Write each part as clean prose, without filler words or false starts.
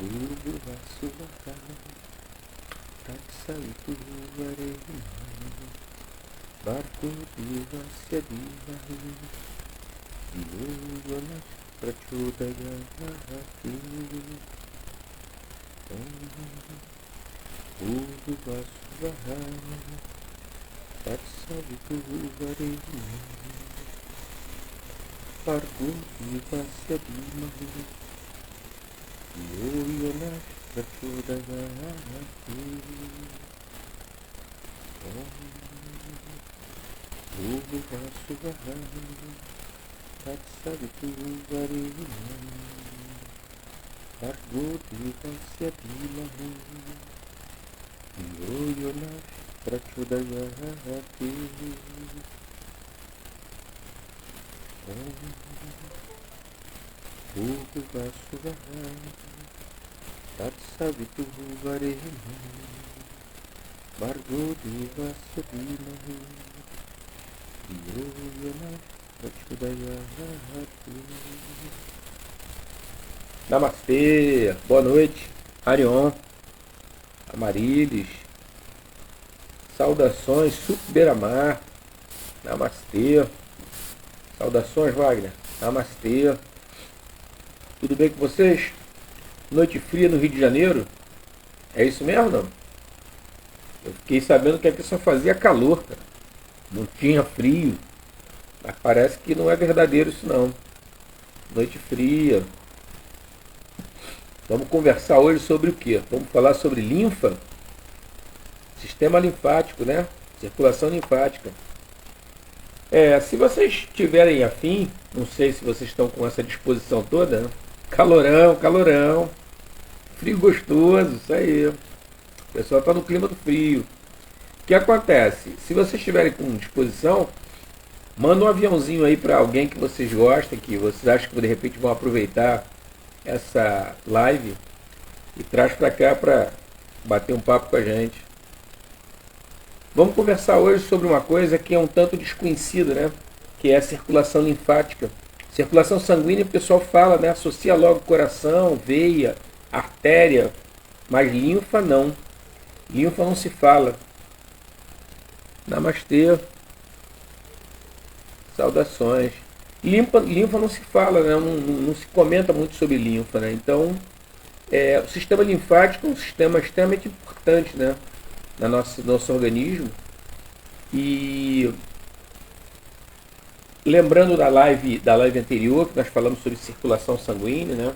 Bhurbu Vasuvaka Tatsavitu Varemani Bhargo Devasya Dhimahi Dhiyo Yona Prachodayati Bhurbu Vasuvaka Tatsavitu Varemani Bhargo Devasya Dhimahi Yo Yona Prachodayati Bhurbu Vasuvaka Tatsavitu Varemani Bhargo Devasya Dhimahi Yo Yona Prachodayati Bhurbu Vasuvaka Tatsavitu Varemani Bhargo Devasya Dhimahi Yo Yona Prachodayati. Namastê, boa noite, Arion, Amarilis, saudações, Beira-Mar, namastê, saudações, Wagner, namastê, tudo bem com vocês? Noite fria no Rio de Janeiro? É isso mesmo, não? Eu fiquei sabendo que aqui só fazia calor, cara. Não tinha frio. Mas parece que não é verdadeiro isso não. Noite fria. Vamos conversar hoje sobre o quê? Vamos falar sobre linfa? Sistema linfático, né? Circulação linfática. Se vocês tiverem afim, não sei se vocês estão com essa disposição toda, né? Calorão, calorão. Frio gostoso, isso aí. O pessoal está no clima do frio. O que acontece? Se vocês estiverem com disposição, manda um aviãozinho aí para alguém que vocês gostem, que vocês acham que de repente vão aproveitar essa live e traz para cá para bater um papo com a gente. Vamos conversar hoje sobre uma coisa que é um tanto desconhecida, né? Que é a circulação linfática. Circulação sanguínea, o pessoal fala, né? Associa logo coração, veia, artéria, mas linfa não. Linfa não se fala. Namastê. Saudações. Linfa não se fala, né? Não se comenta muito sobre linfa, né? Então, o sistema linfático é um sistema extremamente importante, né? No nosso organismo. E lembrando da live anterior, que nós falamos sobre circulação sanguínea, né?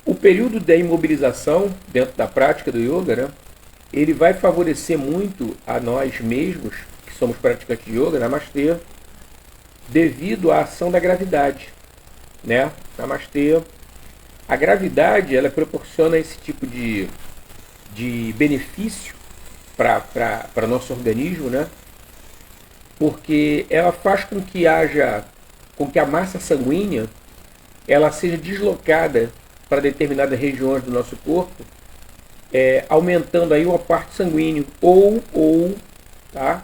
O período da imobilização dentro da prática do yoga, né? Ele vai favorecer muito a nós mesmos, que somos praticantes de yoga, namastê, devido à ação da gravidade, né? Namastê. A gravidade, ela proporciona esse tipo de benefício para nosso organismo, né? Porque ela faz com que a massa sanguínea ela seja deslocada para determinadas regiões do nosso corpo, aumentando aí o parte sanguíneo, tá?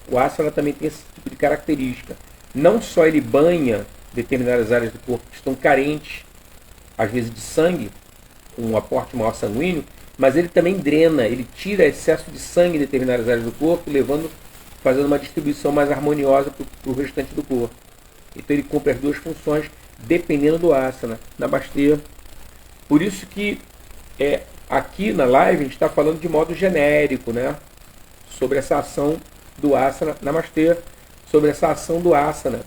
O asana também tem esse tipo de característica. Não só ele banha determinadas áreas do corpo que estão carentes, às vezes de sangue, com um aporte maior sanguíneo, mas ele também drena, ele tira excesso de sangue em determinadas áreas do corpo, fazendo uma distribuição mais harmoniosa para o restante do corpo. Então ele cumpre as duas funções, dependendo do asana. Namastê. Por isso que aqui na live a gente está falando de modo genérico, né? Sobre essa ação do asana. Namastê. Sobre essa ação do asana.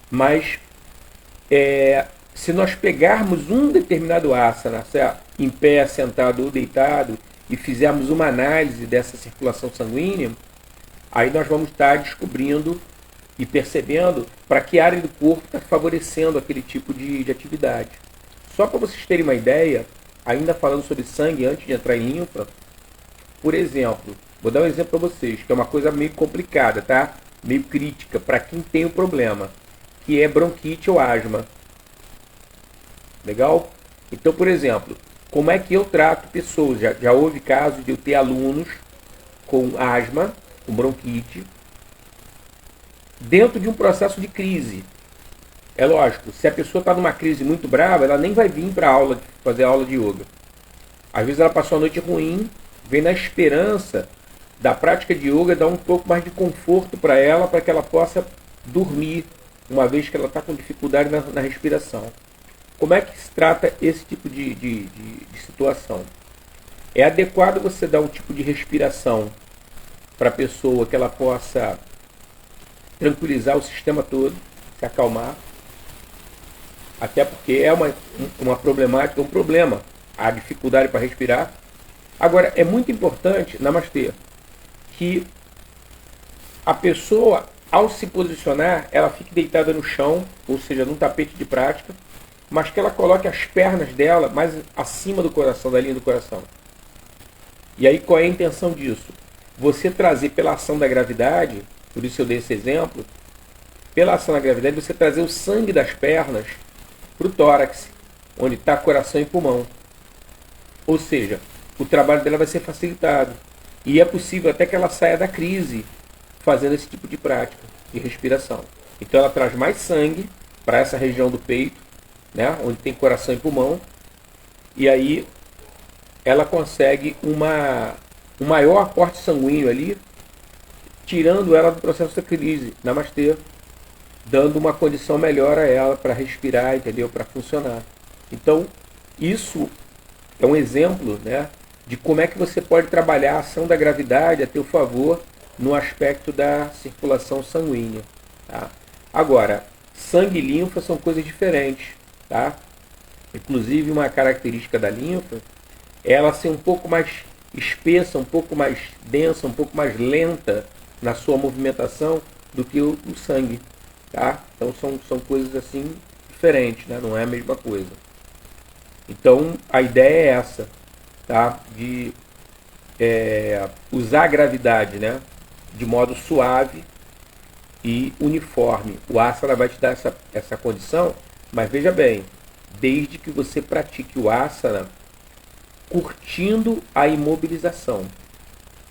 Mas se nós pegarmos um determinado asana, em pé, sentado ou deitado, e fizermos uma análise dessa circulação sanguínea, aí nós vamos estar descobrindo e percebendo para que área do corpo está favorecendo aquele tipo de atividade. Só para vocês terem uma ideia, ainda falando sobre sangue antes de entrar em linfa, por exemplo, vou dar um exemplo para vocês, que é uma coisa meio complicada, tá? Meio crítica para quem tem o problema, que é bronquite ou asma. Legal? Então, por exemplo, como é que eu trato pessoas? Já houve casos de eu ter alunos com asma, com bronquite, dentro de um processo de crise. É lógico, se a pessoa está numa crise muito brava, ela nem vai vir para aula, fazer aula de yoga. Às vezes ela passou a noite ruim, vem na esperança da prática de yoga dar um pouco mais de conforto para ela, para que ela possa dormir, uma vez que ela está com dificuldade na respiração. Como é que se trata esse tipo de situação? É adequado você dar um tipo de respiração para a pessoa que ela possa tranquilizar o sistema todo, se acalmar, até porque é uma problemática, um problema, a dificuldade para respirar. Agora, é muito importante, namastê, que a pessoa, ao se posicionar, ela fique deitada no chão, ou seja, num tapete de prática, mas que ela coloque as pernas dela mais acima do coração, da linha do coração. E aí qual é a intenção disso? Você trazer pela ação da gravidade, por isso eu dei esse exemplo, pela ação da gravidade, você trazer o sangue das pernas para o tórax, onde está coração e pulmão. Ou seja, o trabalho dela vai ser facilitado. E é possível até que ela saia da crise fazendo esse tipo de prática de respiração. Então ela traz mais sangue para essa região do peito, né, onde tem coração e pulmão, e aí ela consegue um maior aporte sanguíneo ali, tirando ela do processo da crise, namastê, dando uma condição melhor a ela para respirar, entendeu? Para funcionar. Então, isso é um exemplo, né, de como é que você pode trabalhar a ação da gravidade a teu favor no aspecto da circulação sanguínea. Tá? Agora, sangue e linfa são coisas diferentes. Tá? Inclusive, uma característica da linfa é ela ser um pouco mais espessa, um pouco mais densa, um pouco mais lenta na sua movimentação do que o sangue. Tá? Então são coisas assim diferentes, né? Não é a mesma coisa. Então a ideia é essa, tá? De usar a gravidade, né? De modo suave e uniforme. O asana vai te dar essa condição, mas veja bem, desde que você pratique o asana curtindo a imobilização.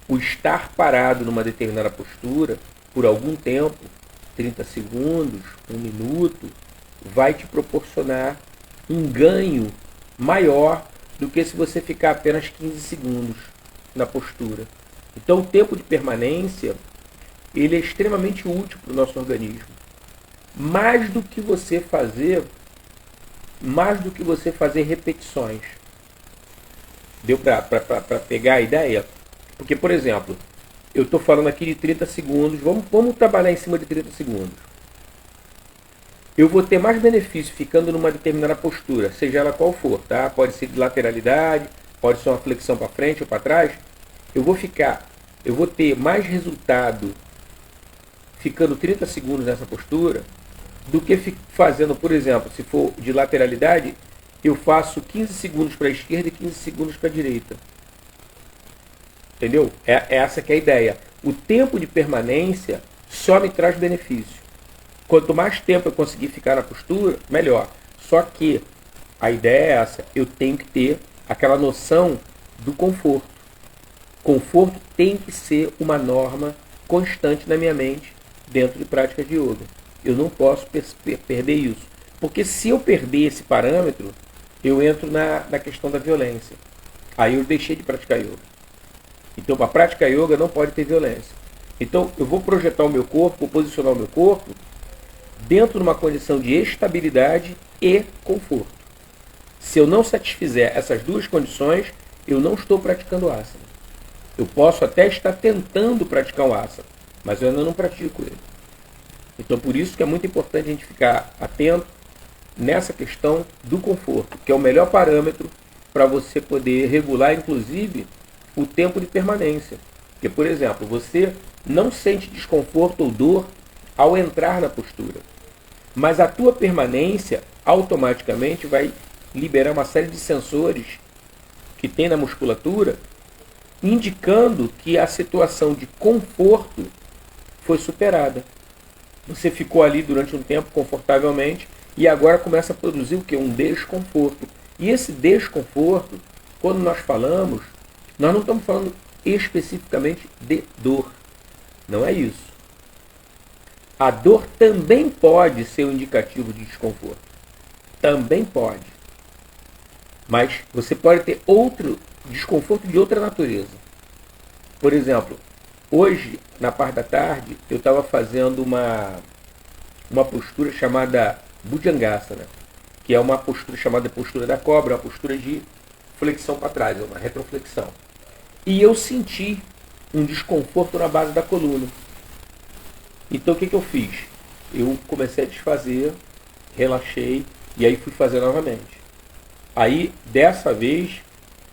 O estar parado numa determinada postura por algum tempo, 30 segundos, 1 minuto, vai te proporcionar um ganho maior do que se você ficar apenas 15 segundos na postura. Então o tempo de permanência ele é extremamente útil para o nosso organismo. Mais do que você fazer repetições. Deu para pegar a ideia? Porque, por exemplo, eu estou falando aqui de 30 segundos, vamos trabalhar em cima de 30 segundos. Eu vou ter mais benefício ficando numa determinada postura, seja ela qual for, tá? Pode ser de lateralidade, pode ser uma flexão para frente ou para trás. Eu vou ter mais resultado ficando 30 segundos nessa postura do que fazendo, por exemplo, se for de lateralidade, eu faço 15 segundos para a esquerda e 15 segundos para a direita. Entendeu? Essa que é a ideia. O tempo de permanência só me traz benefício. Quanto mais tempo eu conseguir ficar na postura, melhor. Só que a ideia é essa. Eu tenho que ter aquela noção do conforto. Conforto tem que ser uma norma constante na minha mente dentro de práticas de yoga. Eu não posso perder isso. Porque se eu perder esse parâmetro, eu entro na questão da violência. Aí eu deixei de praticar yoga. Então, para praticar yoga não pode ter violência. Então, eu vou projetar o meu corpo, vou posicionar o meu corpo dentro de uma condição de estabilidade e conforto. Se eu não satisfizer essas duas condições, eu não estou praticando asana. Eu posso até estar tentando praticar o asana, mas eu ainda não pratico ele. Então, por isso que é muito importante a gente ficar atento nessa questão do conforto, que é o melhor parâmetro para você poder regular, inclusive, o tempo de permanência. Porque, por exemplo, você não sente desconforto ou dor ao entrar na postura, mas a tua permanência automaticamente vai liberar uma série de sensores que tem na musculatura, indicando que a situação de conforto foi superada. Você ficou ali durante um tempo confortavelmente e agora começa a produzir o quê? Um desconforto. E esse desconforto, quando nós falamos, nós não estamos falando especificamente de dor. Não é isso. A dor também pode ser um indicativo de desconforto. Também pode. Mas você pode ter outro desconforto de outra natureza. Por exemplo, hoje, na parte da tarde, eu estava fazendo uma postura chamada Bhujangasana, que é uma postura chamada postura da cobra, uma postura de flexão para trás, uma retroflexão. E eu senti um desconforto na base da coluna. Então o que eu fiz? Eu comecei a desfazer, relaxei e aí fui fazer novamente. Aí, dessa vez,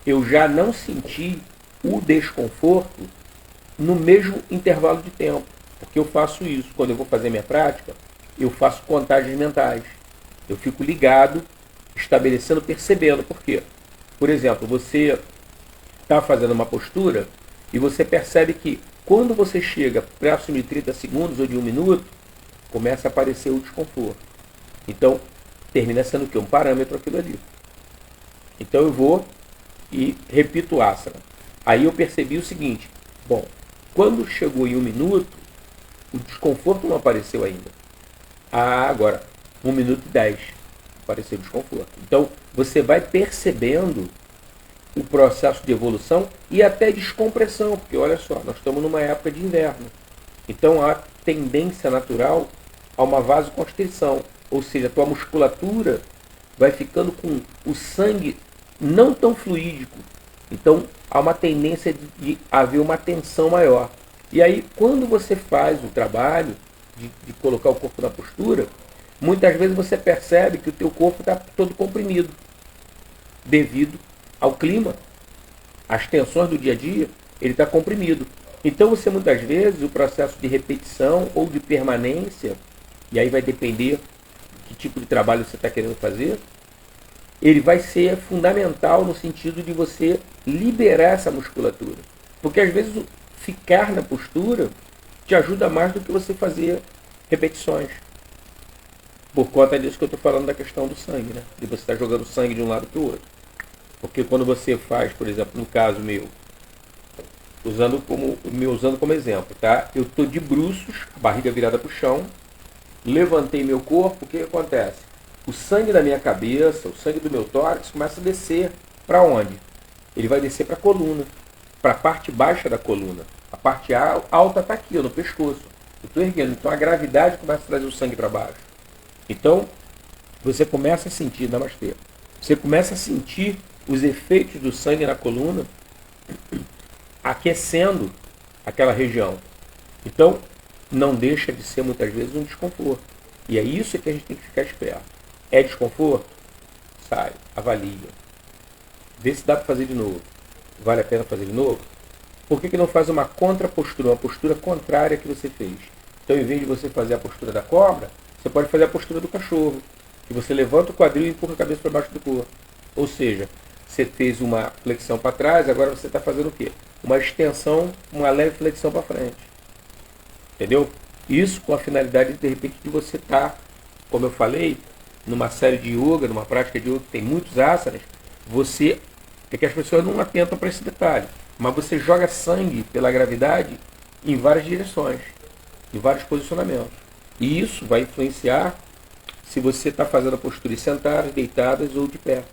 eu já não senti o desconforto no mesmo intervalo de tempo. Porque eu faço isso. Quando eu vou fazer minha prática, eu faço contagens mentais. Eu fico ligado, estabelecendo, percebendo. Por quê? Por exemplo, você está fazendo uma postura e você percebe que quando você chega próximo de 30 segundos ou de 1 minuto, começa a aparecer o desconforto. Então, termina sendo o quê? Um parâmetro aquilo ali. Então eu vou e repito o asana. Aí eu percebi o seguinte, bom, quando chegou em 1 minuto, o desconforto não apareceu ainda. Agora, 1 minuto e 10, apareceu o desconforto. Então, você vai percebendo o processo de evolução e até descompressão, porque olha só, nós estamos numa época de inverno. Então, há tendência natural a uma vasoconstrição, ou seja, a tua musculatura vai ficando com o sangue não tão fluídico. Então, há uma tendência de haver uma tensão maior. E aí, quando você faz o trabalho de colocar o corpo na postura, muitas vezes você percebe que o teu corpo está todo comprimido, devido ao clima, às tensões do dia a dia, ele está comprimido. Então, você muitas vezes, o processo de repetição ou de permanência, e aí vai depender que tipo de trabalho você está querendo fazer, ele vai ser fundamental no sentido de você liberar essa musculatura. Porque às vezes ficar na postura te ajuda mais do que você fazer repetições. Por conta disso que eu estou falando da questão do sangue, né? De você estar jogando sangue de um lado para o outro. Porque quando você faz, por exemplo, no caso meu, usando como exemplo, tá? Eu estou de bruços, barriga virada para o chão, levantei meu corpo, o que acontece? O sangue da minha cabeça, o sangue do meu tórax começa a descer para onde? Ele vai descer para a coluna, para a parte baixa da coluna. A parte alta está aqui, no pescoço. Eu estou erguendo, então a gravidade começa a trazer o sangue para baixo. Então, você começa a sentir, namastê, você começa a sentir os efeitos do sangue na coluna aquecendo aquela região. Então, não deixa de ser muitas vezes um desconforto. E é isso que a gente tem que ficar esperto. É desconforto? Sai, avalia. Vê se dá para fazer de novo. Vale a pena fazer de novo? Por que não faz uma contrapostura, uma postura contrária que você fez? Então, em vez de você fazer a postura da cobra, você pode fazer a postura do cachorro. Que você levanta o quadril e empurra a cabeça para baixo do corpo. Ou seja, você fez uma flexão para trás, agora você está fazendo o quê? Uma extensão, uma leve flexão para frente. Entendeu? Isso com a finalidade, de repente, de você estar, como eu falei, numa série de yoga, numa prática de yoga que tem muitos asanas, você, é que as pessoas não atentam para esse detalhe, mas você joga sangue pela gravidade em várias direções, em vários posicionamentos. E isso vai influenciar se você está fazendo a postura sentadas, deitadas ou de pé.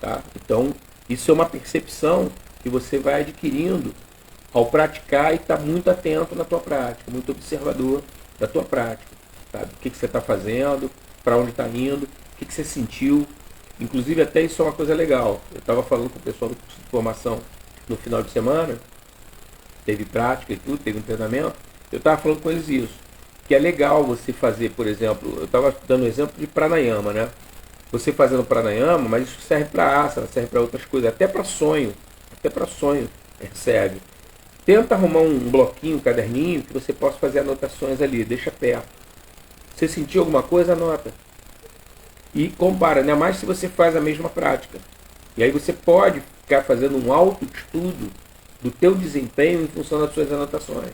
Tá? Então, isso é uma percepção que você vai adquirindo ao praticar e estar muito atento na tua prática, muito observador da tua prática. Tá? Do que você está fazendo, para onde está indo, o que você sentiu. Inclusive, até isso é uma coisa legal. Eu estava falando com o pessoal do curso de formação no final de semana, teve prática e tudo, teve um treinamento. Eu estava falando com eles isso, que é legal você fazer, por exemplo, eu estava dando um exemplo de pranayama, né? Você fazendo pranayama, mas isso serve para asana, serve para outras coisas, até para sonho serve. Tenta arrumar um bloquinho, um caderninho, que você possa fazer anotações ali, deixa perto. Você sentiu alguma coisa, anota. E compara, ainda mais se você faz a mesma prática. E aí você pode ficar fazendo um autoestudo do teu desempenho em função das suas anotações.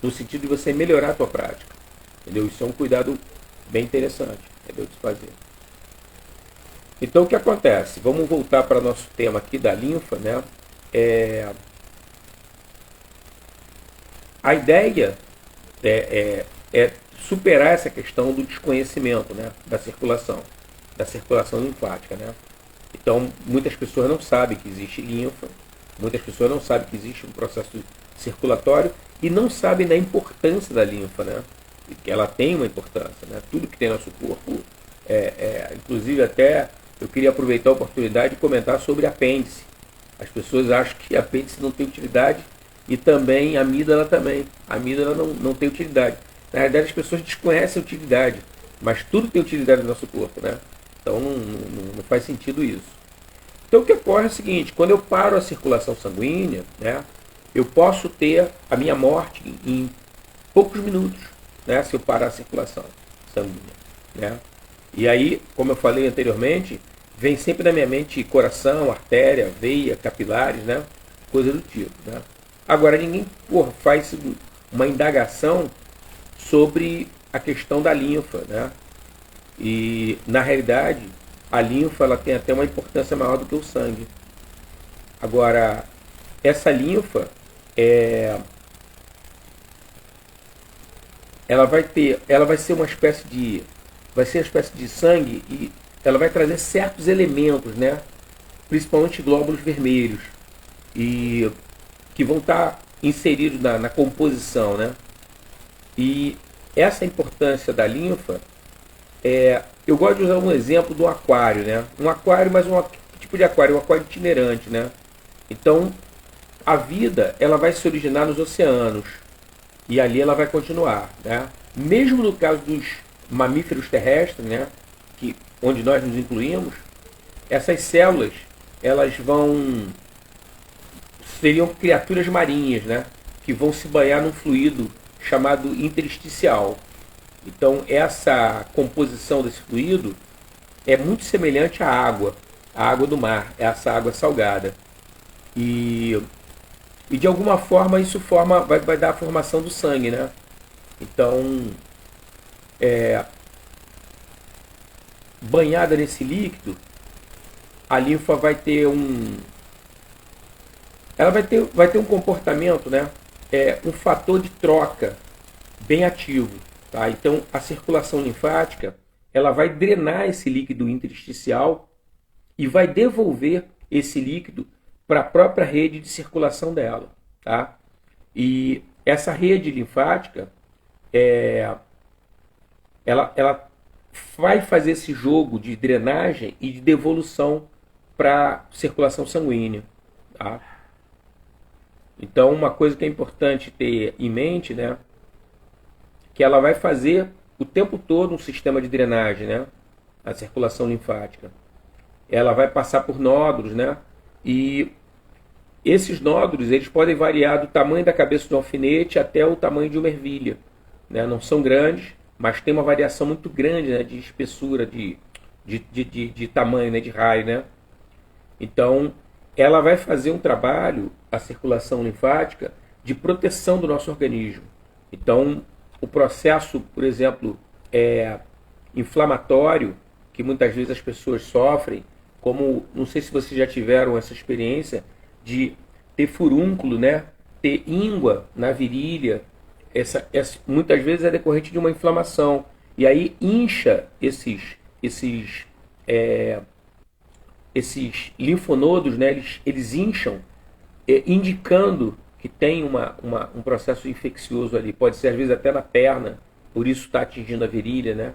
No sentido de você melhorar a tua prática. Entendeu? Isso é um cuidado bem interessante, entendeu? De se fazer. Então o que acontece? Vamos voltar para o nosso tema aqui da linfa, né? A ideia é superar essa questão do desconhecimento, né, da circulação linfática, né? Então, muitas pessoas não sabem que existe linfa, muitas pessoas não sabem que existe um processo circulatório e não sabem da importância da linfa, né? E que ela tem uma importância, né? Tudo que tem no nosso corpo, inclusive até eu queria aproveitar a oportunidade de comentar sobre apêndice. As pessoas acham que apêndice não tem utilidade e também a amígdala também. A amígdala não tem utilidade. Na realidade, as pessoas desconhecem a utilidade, mas tudo tem utilidade no nosso corpo, né? Então não faz sentido isso. Então o que ocorre é o seguinte: quando eu paro a circulação sanguínea, né, eu posso ter a minha morte em poucos minutos, né, se eu parar a circulação sanguínea, né? E aí, como eu falei anteriormente, vem sempre na minha mente coração, artéria, veia, capilares, né, coisa do tipo, né? Agora ninguém faz uma indagação sobre a questão da linfa, né? E na realidade a linfa ela tem até uma importância maior do que o sangue. Agora essa linfa ela vai ser uma espécie de sangue e ela vai trazer certos elementos, né? Principalmente glóbulos vermelhos e que vão estar inseridos na composição, né? E essa importância da linfa, eu gosto de usar um exemplo do aquário, né? Um aquário, mas um tipo de aquário, um aquário itinerante, né? Então, a vida ela vai se originar nos oceanos e ali ela vai continuar, né? Mesmo no caso dos mamíferos terrestres, né? Onde nós nos incluímos, essas células elas seriam criaturas marinhas, né? Que vão se banhar num fluido chamado intersticial. Então essa composição desse fluido é muito semelhante à água do mar, essa água salgada. E de alguma forma isso vai dar a formação do sangue, né? Então, banhada nesse líquido, a linfa vai ter um comportamento, né? Um fator de troca bem ativo. Tá? Então, a circulação linfática ela vai drenar esse líquido intersticial e vai devolver esse líquido para a própria rede de circulação dela. Tá? E essa rede linfática, ela vai fazer esse jogo de drenagem e de devolução para a circulação sanguínea. Tá? Então, uma coisa que é importante ter em mente, né, que ela vai fazer o tempo todo um sistema de drenagem, né, a circulação linfática. Ela vai passar por nódulos, né, e esses nódulos eles podem variar do tamanho da cabeça do alfinete até o tamanho de uma ervilha. Né? Não são grandes, mas tem uma variação muito grande, né, de espessura, de tamanho, né, de raio. Né? Então, ela vai fazer um trabalho, a circulação linfática, de proteção do nosso organismo. Então, o processo, por exemplo, inflamatório, que muitas vezes as pessoas sofrem, como, não sei se vocês já tiveram essa experiência, de ter furúnculo, né? Ter íngua na virilha, muitas vezes é decorrente de uma inflamação. E aí incha esses linfonodos, né? Eles incham, indicando que tem um processo infeccioso ali. Pode ser às vezes até na perna, por isso está atingindo a virilha, né?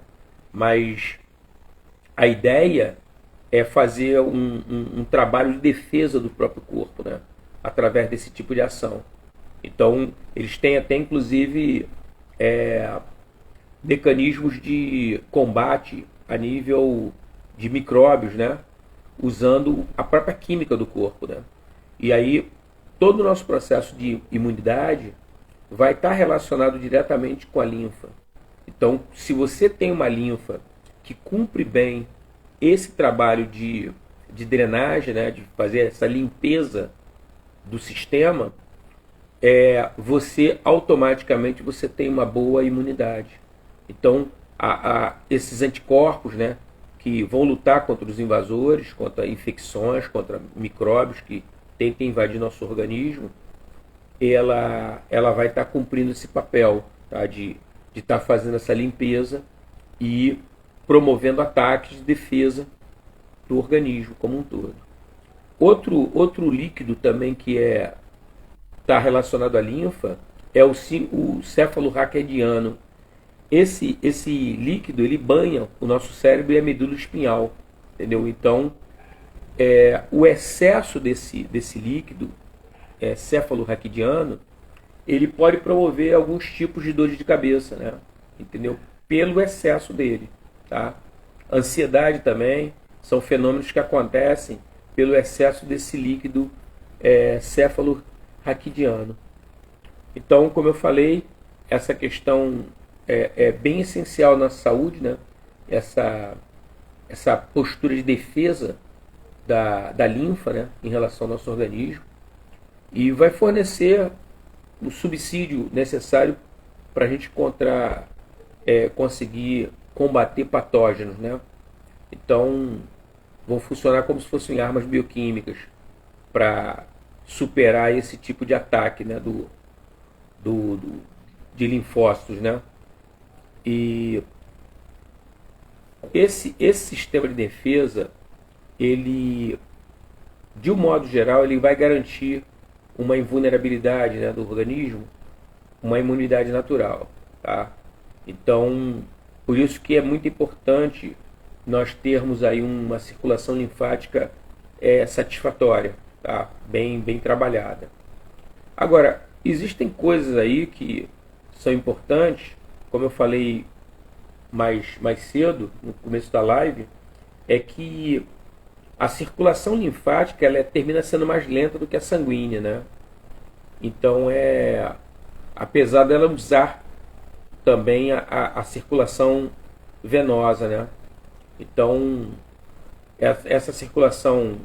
Mas a ideia é fazer um trabalho de defesa do próprio corpo, né? Através desse tipo de ação. Então, eles têm até, inclusive, mecanismos de combate a nível de micróbios, né? Usando a própria química do corpo. Né? E aí, todo o nosso processo de imunidade vai estar relacionado diretamente com a linfa. Então, se você tem uma linfa que cumpre bem esse trabalho de drenagem, né, de fazer essa limpeza do sistema, você automaticamente você tem uma boa imunidade. Então, esses anticorpos, né, que vão lutar contra os invasores, contra infecções, contra micróbios que tentem invadir nosso organismo, ela vai estar cumprindo esse papel, tá, de de estar fazendo essa limpeza e promovendo ataques de defesa do organismo como um todo. Outro líquido também que está relacionado à linfa é o céfalo raquidiano. Esse líquido ele banha o nosso cérebro e a medula espinhal, entendeu? Então, o excesso desse líquido céfalo-raquidiano, ele pode promover alguns tipos de dores de cabeça, né? Entendeu? Pelo excesso dele, tá? Ansiedade também são fenômenos que acontecem pelo excesso desse líquido céfalo-raquidiano. Então, como eu falei, essa questão é bem essencial na saúde, né? Essa postura de defesa da linfa, né? Em relação ao nosso organismo, e vai fornecer o subsídio necessário para a gente conseguir combater patógenos, né? Então, vão funcionar como se fossem armas bioquímicas para superar esse tipo de ataque, né? De linfócitos, né? E esse sistema de defesa, ele, de um modo geral, ele vai garantir uma invulnerabilidade, né, do organismo, uma imunidade natural, tá? Então, por isso que é muito importante nós termos aí uma circulação linfática satisfatória, tá? Bem trabalhada. Agora, existem coisas aí que são importantes, como eu falei mais cedo, no começo da live, é que a circulação linfática ela termina sendo mais lenta do que a sanguínea, né? Então, apesar dela usar também a circulação venosa, né? Então, essa circulação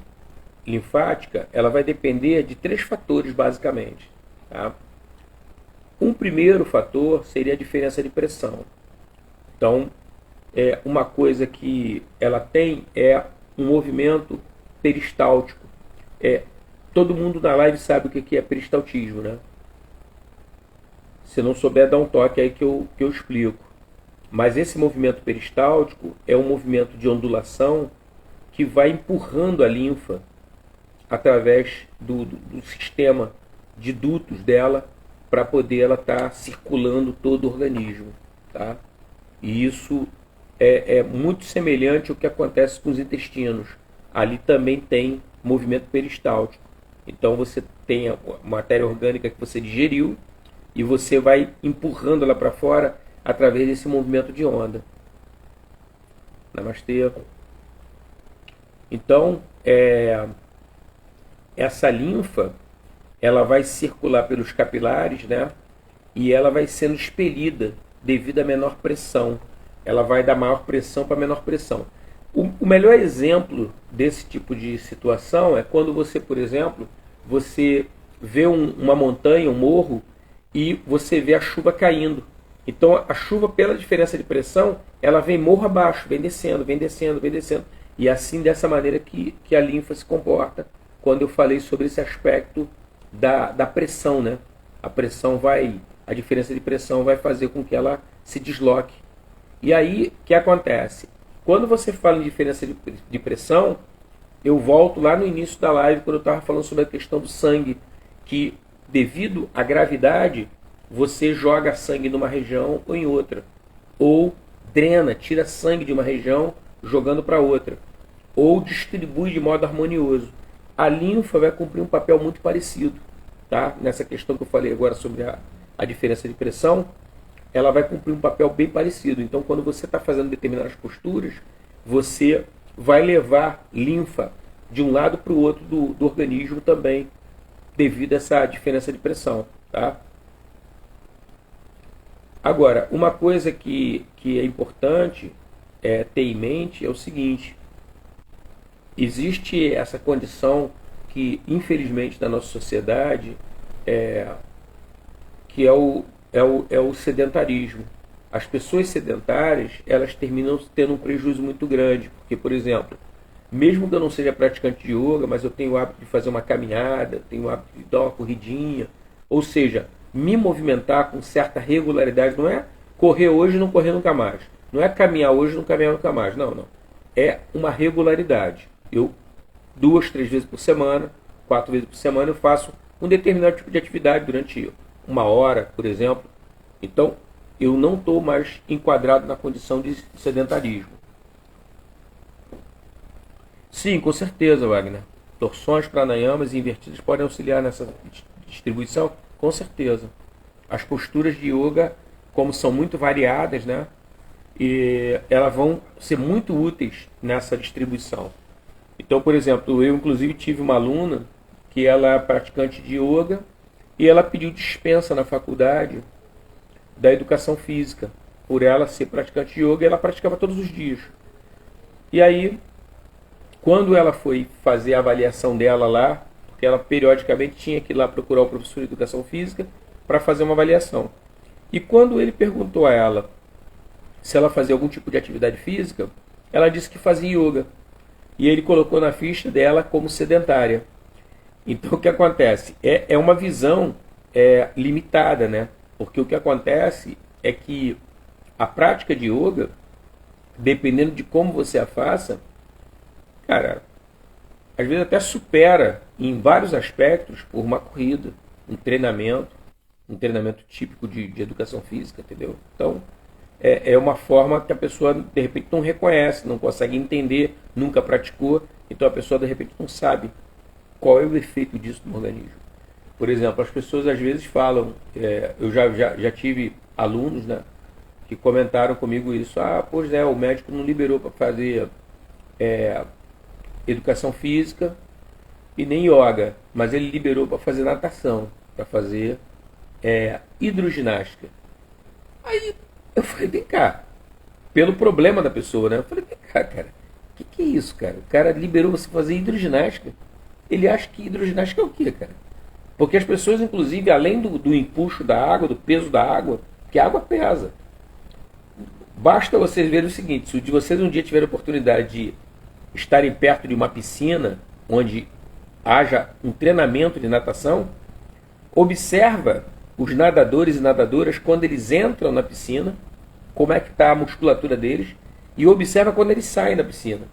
linfática ela vai depender de 3 fatores, basicamente, tá? Um primeiro fator seria a diferença de pressão. Então, uma coisa que ela tem é um movimento peristáltico. Todo mundo na live sabe o que é peristaltismo, né? Se não souber, dá um toque aí que eu explico. Mas esse movimento peristáltico é um movimento de ondulação que vai empurrando a linfa através do sistema de dutos dela para poder ela estar circulando todo o organismo, tá? E isso é muito semelhante ao que acontece com os intestinos. Ali também tem movimento peristáltico. Então você tem a matéria orgânica que você digeriu e você vai empurrando ela para fora através desse movimento de onda. Namastê. Então, essa linfa ela vai circular pelos capilares, né? E ela vai sendo expelida devido à menor pressão. Ela vai da maior pressão para menor pressão. O melhor exemplo desse tipo de situação é quando você, por exemplo, você vê uma montanha, um morro, e você vê a chuva caindo. Então a chuva, pela diferença de pressão, ela vem morro abaixo, vem descendo, vem descendo, vem descendo. E assim, dessa maneira que a linfa se comporta, quando eu falei sobre esse aspecto da pressão, né? A diferença de pressão vai fazer com que ela se desloque. E aí, o que acontece? Quando você fala em diferença de pressão, eu volto lá no início da live, quando eu estava falando sobre a questão do sangue, que devido à gravidade, você joga sangue numa região ou em outra. Ou drena, tira sangue de uma região, jogando para outra. Ou distribui de modo harmonioso. A linfa vai cumprir um papel muito parecido, tá? Nessa questão que eu falei agora sobre a diferença de pressão, ela vai cumprir um papel bem parecido. Então, quando você está fazendo determinadas posturas, você vai levar linfa de um lado para o outro do organismo também, devido a essa diferença de pressão, tá? Agora, uma coisa que é importante ter em mente é o seguinte: existe essa condição que, infelizmente, na nossa sociedade, que é o sedentarismo. As pessoas sedentárias, elas terminam tendo um prejuízo muito grande, porque, por exemplo, mesmo que eu não seja praticante de yoga, mas eu tenho o hábito de fazer uma caminhada, tenho o hábito de dar uma corridinha, ou seja, me movimentar com certa regularidade, não é correr hoje e não correr nunca mais. Não é caminhar hoje e não caminhar nunca mais. Não, não. É uma regularidade. Eu, 2, 3 vezes por semana, 4 vezes por semana, eu faço um determinado tipo de atividade durante 1 hora, por exemplo. Então, eu não estou mais enquadrado na condição de sedentarismo. Sim, com certeza, Wagner. Torções, pranayamas e invertidas podem auxiliar nessa distribuição? Com certeza. As posturas de yoga, como são muito variadas, né? E elas vão ser muito úteis nessa distribuição. Então, por exemplo, eu inclusive tive uma aluna que ela é praticante de yoga e ela pediu dispensa na faculdade da educação física. Por ela ser praticante de yoga, ela praticava todos os dias. E aí, quando ela foi fazer a avaliação dela lá, porque ela periodicamente tinha que ir lá procurar o professor de educação física para fazer uma avaliação. E quando ele perguntou a ela se ela fazia algum tipo de atividade física, ela disse que fazia yoga. E ele colocou na ficha dela como sedentária. Então o que acontece? É uma visão limitada, né? Porque o que acontece é que a prática de yoga, dependendo de como você a faça, cara, às vezes até supera em vários aspectos por uma corrida, um treinamento típico de educação física, entendeu? Então, é uma forma que a pessoa, de repente, não reconhece, não consegue entender, nunca praticou, então a pessoa, de repente, não sabe qual é o efeito disso no organismo. Por exemplo, as pessoas às vezes falam, eu já tive alunos, né, que comentaram comigo isso, pois o médico não liberou para fazer educação física e nem yoga, mas ele liberou para fazer natação, para fazer hidroginástica. Aí eu falei, vem cá, pelo problema da pessoa, né? Eu falei, vem cá, cara, o que é isso, cara? O cara liberou você fazer hidroginástica. Ele acha que hidroginástica é o quê, cara? Porque as pessoas, inclusive, além do empuxo da água, do peso da água, que a água pesa. Basta vocês verem o seguinte, se vocês um dia tiverem a oportunidade de estarem perto de uma piscina, onde haja um treinamento de natação, observa os nadadores e nadadoras quando eles entram na piscina, como é que está a musculatura deles, e observa quando eles saem da piscina.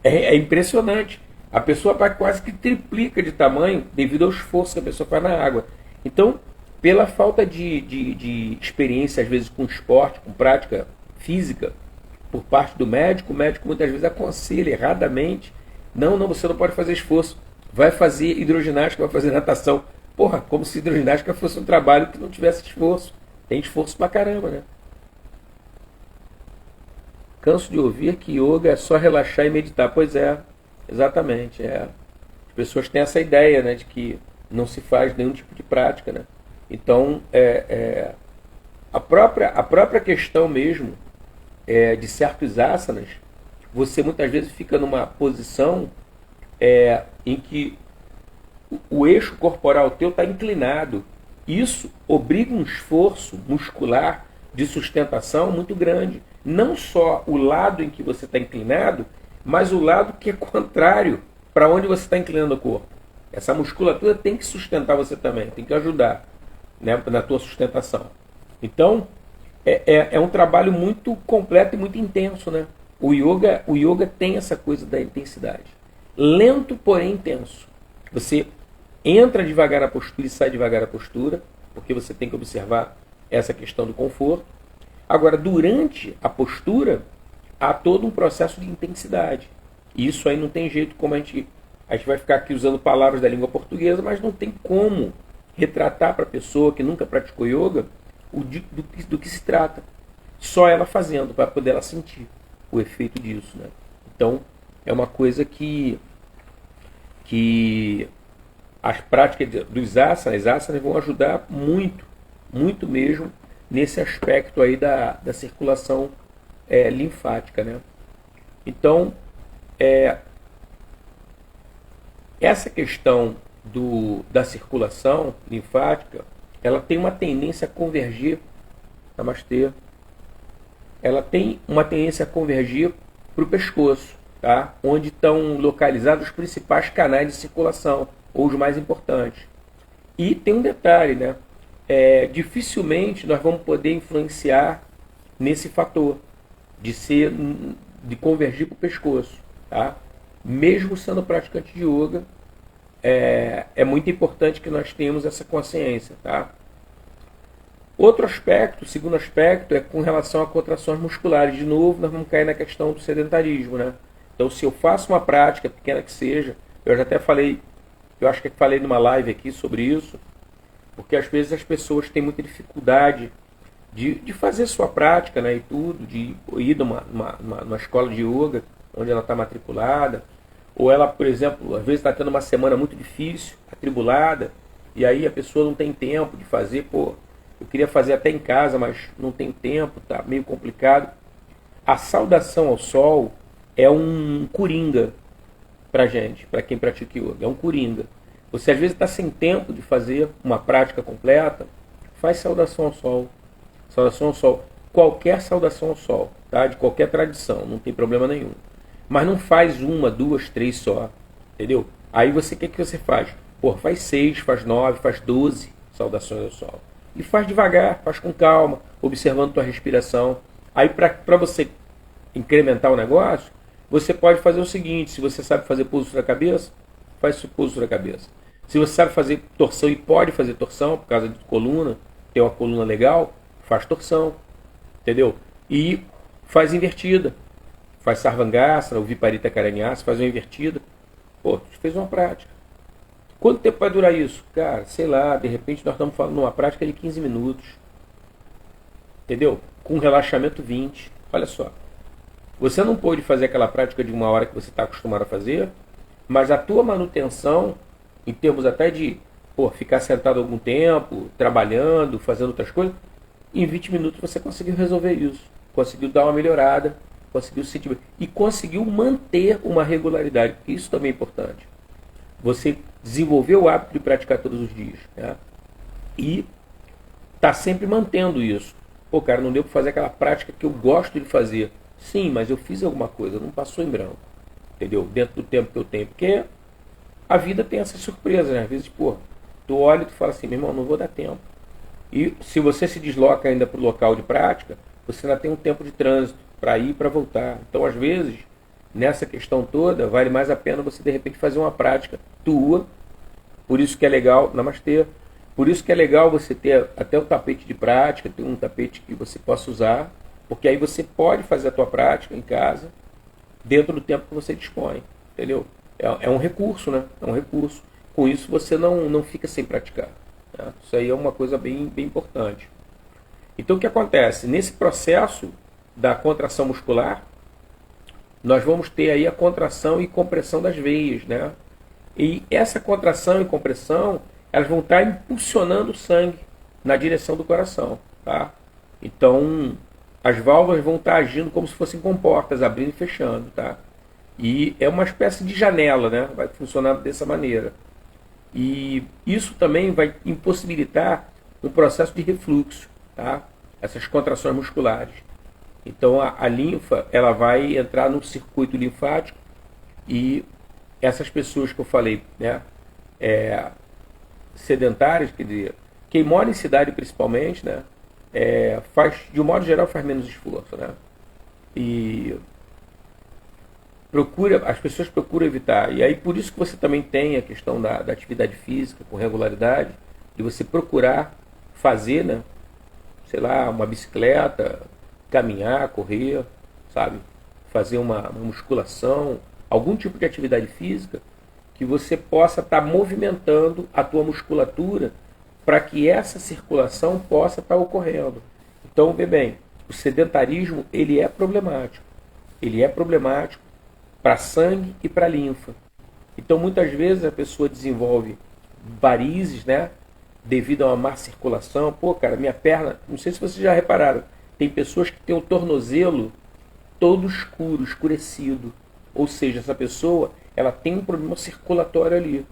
É impressionante. A pessoa quase que triplica de tamanho devido ao esforço que a pessoa faz na água. Então, pela falta de experiência, às vezes, com esporte, com prática física, por parte do médico, o médico muitas vezes aconselha erradamente, não, você não pode fazer esforço, vai fazer hidroginástica, vai fazer natação. Porra, como se hidroginástica fosse um trabalho que não tivesse esforço. Tem esforço pra caramba, né? Canso de ouvir que yoga é só relaxar e meditar. Pois é, exatamente. As pessoas têm essa ideia, né, de que não se faz nenhum tipo de prática, né? Então, a própria questão mesmo de certos asanas, você muitas vezes fica numa posição em que o eixo corporal teu está inclinado. Isso obriga um esforço muscular de sustentação muito grande. Não só o lado em que você está inclinado, mas o lado que é contrário para onde você está inclinando o corpo. Essa musculatura tem que sustentar você também, tem que ajudar, né, na tua sustentação. Então, é um trabalho muito completo e muito intenso, né? O yoga tem essa coisa da intensidade. Lento, porém intenso. Você entra devagar na postura e sai devagar na postura, porque você tem que observar essa questão do conforto. Agora, durante a postura, há todo um processo de intensidade. E isso aí não tem jeito, como a gente vai ficar aqui usando palavras da língua portuguesa, mas não tem como retratar para a pessoa que nunca praticou yoga do que se trata. Só ela fazendo, para poder ela sentir o efeito disso, né? Então, é uma coisa que as práticas dos asanas vão ajudar muito, muito mesmo, nesse aspecto aí da circulação linfática, né? Então, essa questão da circulação linfática, ela tem uma tendência a convergir, namastê, ela tem uma tendência a convergir para o pescoço, tá? Onde estão localizados os principais canais de circulação, ou os mais importantes. E tem um detalhe, né? dificilmente nós vamos poder influenciar nesse fator de convergir para o pescoço, tá? Mesmo sendo praticante de yoga, é muito importante que nós tenhamos essa consciência, tá? Outro aspecto, o segundo aspecto, é com relação a contrações musculares. De novo, nós vamos cair na questão do sedentarismo, né? Então, se eu faço uma prática, pequena que seja, eu já até falei, eu acho que falei numa live aqui sobre isso, porque às vezes as pessoas têm muita dificuldade de fazer sua prática, né, e tudo, de ir numa escola de yoga, onde ela está matriculada, ou ela, por exemplo, às vezes está tendo uma semana muito difícil, atribulada, e aí a pessoa não tem tempo de fazer, eu queria fazer até em casa, mas não tem tempo, tá meio complicado. A saudação ao sol é um coringa pra gente, para quem pratica yoga, é um coringa. Você às vezes está sem tempo de fazer uma prática completa, faz saudação ao sol. Saudação ao sol. Qualquer saudação ao sol, tá? De qualquer tradição, não tem problema nenhum. Mas não faz uma, duas, três só, entendeu? Aí o que você faz? Faz 6, faz 9, faz 12 saudações ao sol. E faz devagar, faz com calma, observando tua respiração. Aí para você incrementar o negócio, você pode fazer o seguinte: se você sabe fazer pouso sobre a cabeça, faz pouso sobre a cabeça. Se você sabe fazer torção e pode fazer torção, por causa de coluna, tem uma coluna legal, faz torção, entendeu? E faz invertida. Faz Sarvangasana, ou Viparita Karanyasana, faz uma invertida. Fez uma prática. Quanto tempo vai durar isso? Cara, sei lá, de repente nós estamos falando numa prática de 15 minutos. Entendeu? Com relaxamento 20. Olha só. Você não pode fazer aquela prática de 1 hora que você está acostumado a fazer, mas a tua manutenção, em termos até de ficar sentado algum tempo, trabalhando, fazendo outras coisas, em 20 minutos você conseguiu resolver isso. Conseguiu dar uma melhorada, conseguiu se sentir bem. E conseguiu manter uma regularidade, porque isso também é importante. Você desenvolveu o hábito de praticar todos os dias, né? E está sempre mantendo isso. Cara, não deu para fazer aquela prática que eu gosto de fazer. Sim, mas eu fiz alguma coisa, não passou em branco. Entendeu? Dentro do tempo que eu tenho. Porque a vida tem essa surpresa, né? Às vezes, tu olha e tu fala assim, meu irmão, não vou dar tempo. E se você se desloca ainda para o local de prática, você ainda tem um tempo de trânsito para ir e para voltar. Então, às vezes, nessa questão toda, vale mais a pena você, de repente, fazer uma prática tua. Por isso que é legal, namastê, por isso que é legal você ter até o tapete de prática, ter um tapete que você possa usar, porque aí você pode fazer a tua prática em casa, dentro do tempo que você dispõe, entendeu? É um recurso, né? É um recurso. Com isso você não fica sem praticar. Né? Isso aí é uma coisa bem, bem importante. Então o que acontece? Nesse processo da contração muscular, nós vamos ter aí a contração e compressão das veias, né? E essa contração e compressão, elas vão estar impulsionando o sangue na direção do coração, tá? Então, as válvulas vão estar agindo como se fossem comportas, abrindo e fechando, tá? E é uma espécie de janela, né? Vai funcionar dessa maneira. E isso também vai impossibilitar um processo de refluxo, tá? Essas contrações musculares. Então a linfa, ela vai entrar no circuito linfático e essas pessoas que eu falei, né, sedentárias, quer dizer, quem mora em cidade principalmente, né, de um modo geral faz menos esforço, né, e as pessoas procuram evitar. E aí por isso que você também tem a questão da atividade física com regularidade, de você procurar fazer, né, sei lá, uma bicicleta, caminhar, correr, sabe? Fazer uma musculação, algum tipo de atividade física que você possa estar movimentando a tua musculatura para que essa circulação possa estar ocorrendo. Então, vê bem, o sedentarismo, ele é problemático. Ele é problemático para sangue e para linfa. Então, muitas vezes a pessoa desenvolve varizes, né? Devido a uma má circulação. Cara, minha perna, não sei se vocês já repararam, tem pessoas que têm o tornozelo todo escuro, escurecido. Ou seja, essa pessoa, ela tem um problema circulatório ali.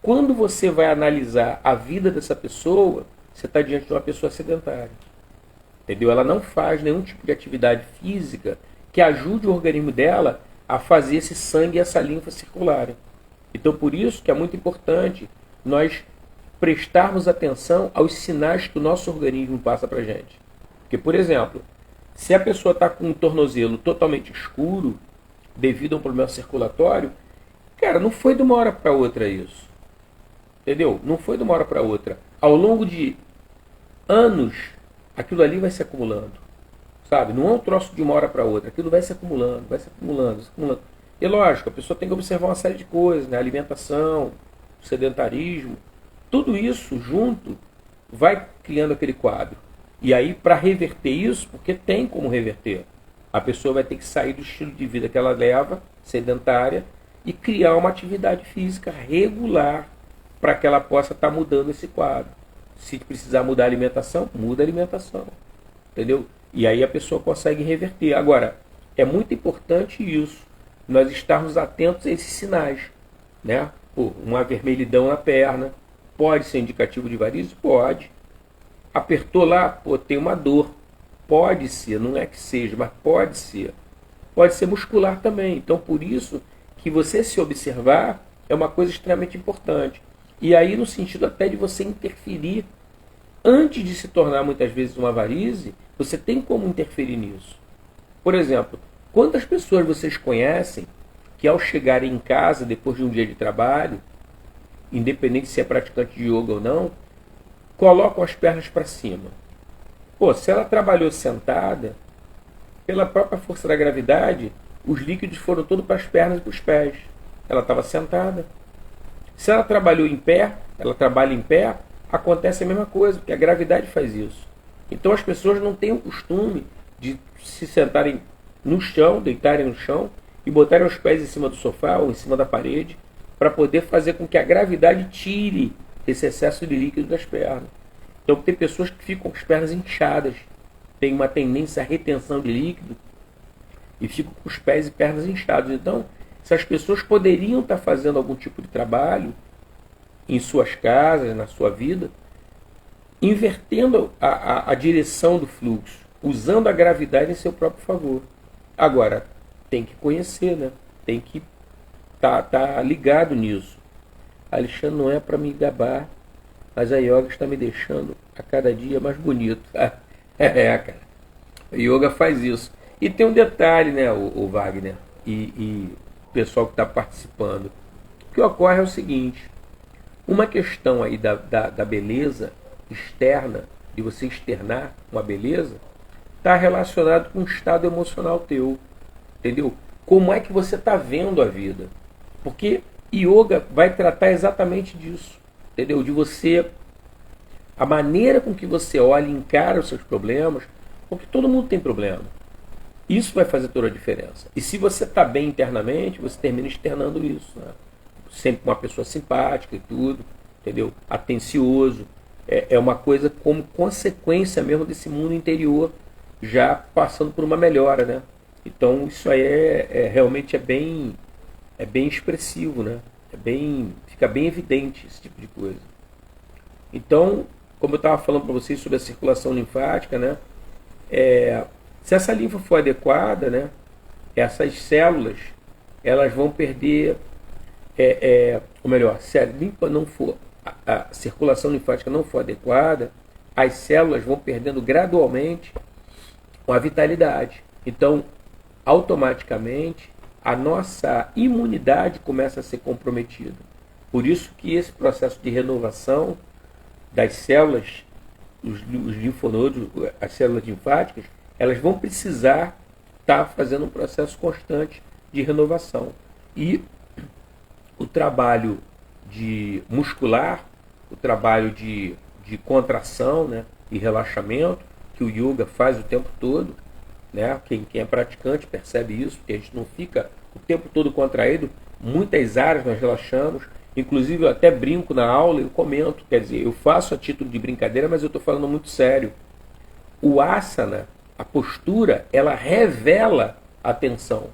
Quando você vai analisar a vida dessa pessoa, você está diante de uma pessoa sedentária. Entendeu? Ela não faz nenhum tipo de atividade física que ajude o organismo dela a fazer esse sangue e essa linfa circularem. Então, por isso que é muito importante nós prestarmos atenção aos sinais que o nosso organismo passa para a gente. Porque, por exemplo, se a pessoa está com um tornozelo totalmente escuro, devido a um problema circulatório, cara, não foi de uma hora para outra isso. Entendeu? Não foi de uma hora para outra. Ao longo de anos, aquilo ali vai se acumulando. Sabe? Não é um troço de uma hora para outra. Aquilo vai se acumulando, vai se acumulando, se acumulando. E lógico, a pessoa tem que observar uma série de coisas, né? Alimentação, sedentarismo, tudo isso junto vai criando aquele quadro. E aí, para reverter isso, porque tem como reverter, a pessoa vai ter que sair do estilo de vida que ela leva, sedentária, e criar uma atividade física regular para que ela possa estar mudando esse quadro. Se precisar mudar a alimentação, muda a alimentação. Entendeu? E aí a pessoa consegue reverter. Agora, é muito importante isso, nós estarmos atentos a esses sinais. Né? Pô, uma vermelhidão na perna, pode ser indicativo de varizes? Pode. Apertou lá, pô, tem uma dor. Pode ser, não é que seja, mas pode ser. Pode ser muscular também. Então, por isso que você se observar é uma coisa extremamente importante. E aí, no sentido até de você interferir, antes de se tornar muitas vezes uma varize, você tem como interferir nisso. Por exemplo, quantas pessoas vocês conhecem que ao chegarem em casa depois de um dia de trabalho, independente se é praticante de yoga ou não, colocam as pernas para cima? Pô, se ela trabalhou sentada, pela própria força da gravidade, os líquidos foram todos para as pernas e para os pés. Ela estava sentada. Se ela trabalhou em pé, ela trabalha em pé, acontece a mesma coisa, porque a gravidade faz isso. Então as pessoas não têm o costume de se sentarem no chão, deitarem no chão e botarem os pés em cima do sofá ou em cima da parede para poder fazer com que a gravidade tire esse excesso de líquido das pernas. Então tem pessoas que ficam com as pernas inchadas, tem uma tendência à retenção de líquido e ficam com os pés e pernas inchados. Então, essas pessoas poderiam estar fazendo algum tipo de trabalho em suas casas, na sua vida, invertendo a direção do fluxo, usando a gravidade em seu próprio favor. Agora, tem que conhecer, né? Tem que tá ligado nisso. Alexandre, não é para me gabar, mas a yoga está me deixando a cada dia mais bonito. Cara. A yoga faz isso. E tem um detalhe, né, o Wagner e o pessoal que está participando. O que ocorre é o seguinte: uma questão aí da beleza externa, de você externar uma beleza, está relacionado com um estado emocional teu. Entendeu? Como é que você está vendo a vida? Porque yoga vai tratar exatamente disso. Entendeu? De você, a maneira com que você olha e encara os seus problemas, porque todo mundo tem problema. Isso vai fazer toda a diferença. E se você está bem internamente, você termina externando isso. Né? Sempre uma pessoa simpática e tudo, entendeu? Atencioso. É uma coisa como consequência mesmo desse mundo interior, já passando por uma melhora, né? Então isso aí realmente é bem expressivo, né? Fica bem evidente esse tipo de coisa. Então, como eu estava falando para vocês sobre a circulação linfática, né? Se essa linfa for adequada, né? Essas células, elas vão perder, ou melhor, se a limpa não for, a circulação linfática não for adequada, as células vão perdendo gradualmente a vitalidade. Então, automaticamente, a nossa imunidade começa a ser comprometida. Por isso que esse processo de renovação das células, os linfonodos, as células linfáticas, elas vão precisar estar fazendo um processo constante de renovação. E o trabalho muscular, o trabalho de contração, né, e relaxamento, que o yoga faz o tempo todo, né? Quem é praticante percebe isso, porque a gente não fica o tempo todo contraído. Muitas áreas nós relaxamos, inclusive eu até brinco na aula, eu comento, quer dizer, eu faço a título de brincadeira, mas eu estou falando muito sério. O asana, a postura, ela revela a tensão,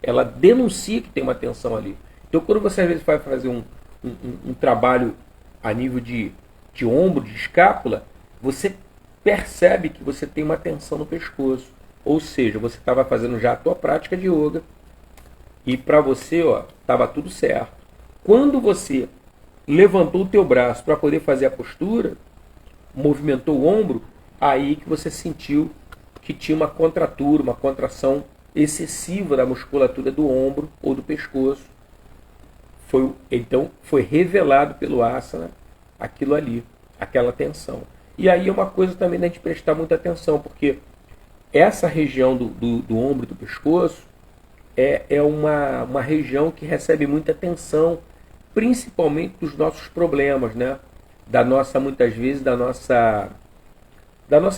ela denuncia que tem uma tensão ali. Então quando você às vezes vai fazer um trabalho a nível de ombro, de escápula, você percebe que você tem uma tensão no pescoço. Ou seja, você estava fazendo já a tua prática de yoga e para você estava tudo certo. Quando você levantou o teu braço para poder fazer a postura, movimentou o ombro, aí que você sentiu que tinha uma contratura, uma contração excessiva da musculatura do ombro ou do pescoço. Então foi revelado pelo asana aquilo ali, aquela tensão. E aí é uma coisa também da gente prestar muita atenção, porque essa região do ombro e do pescoço é uma região que recebe muita atenção, principalmente dos nossos problemas, né? Da nossa, muitas vezes, da nossa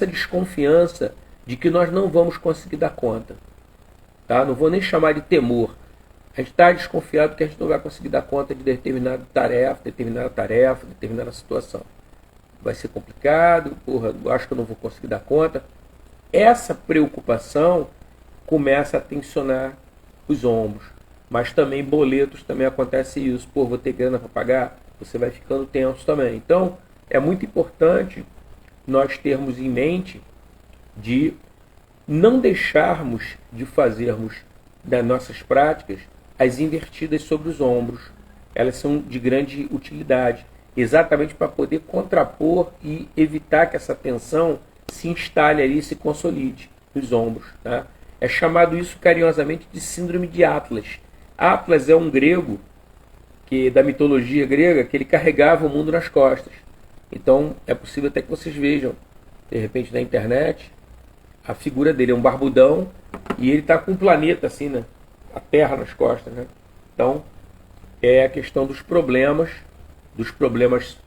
desconfiança de que nós não vamos conseguir dar conta. Tá? Não vou nem chamar de temor. A gente está desconfiado que a gente não vai conseguir dar conta de determinada tarefa, determinada situação. Vai ser complicado, acho que eu não vou conseguir dar conta. Essa preocupação começa a tensionar os ombros. Mas também boletos, também acontece isso. Vou ter grana para pagar? Você vai ficando tenso também. Então, é muito importante nós termos em mente de não deixarmos de fazermos das nossas práticas as invertidas sobre os ombros. Elas são de grande utilidade, exatamente para poder contrapor e evitar que essa tensão se instale ali e se consolide nos ombros. Tá? É chamado isso carinhosamente de síndrome de Atlas. Atlas é um grego da mitologia grega, que ele carregava o mundo nas costas. Então é possível até que vocês vejam, de repente na internet, a figura dele é um barbudão e ele está com um planeta assim, né? A Terra nas costas. Né? Então é a questão dos problemas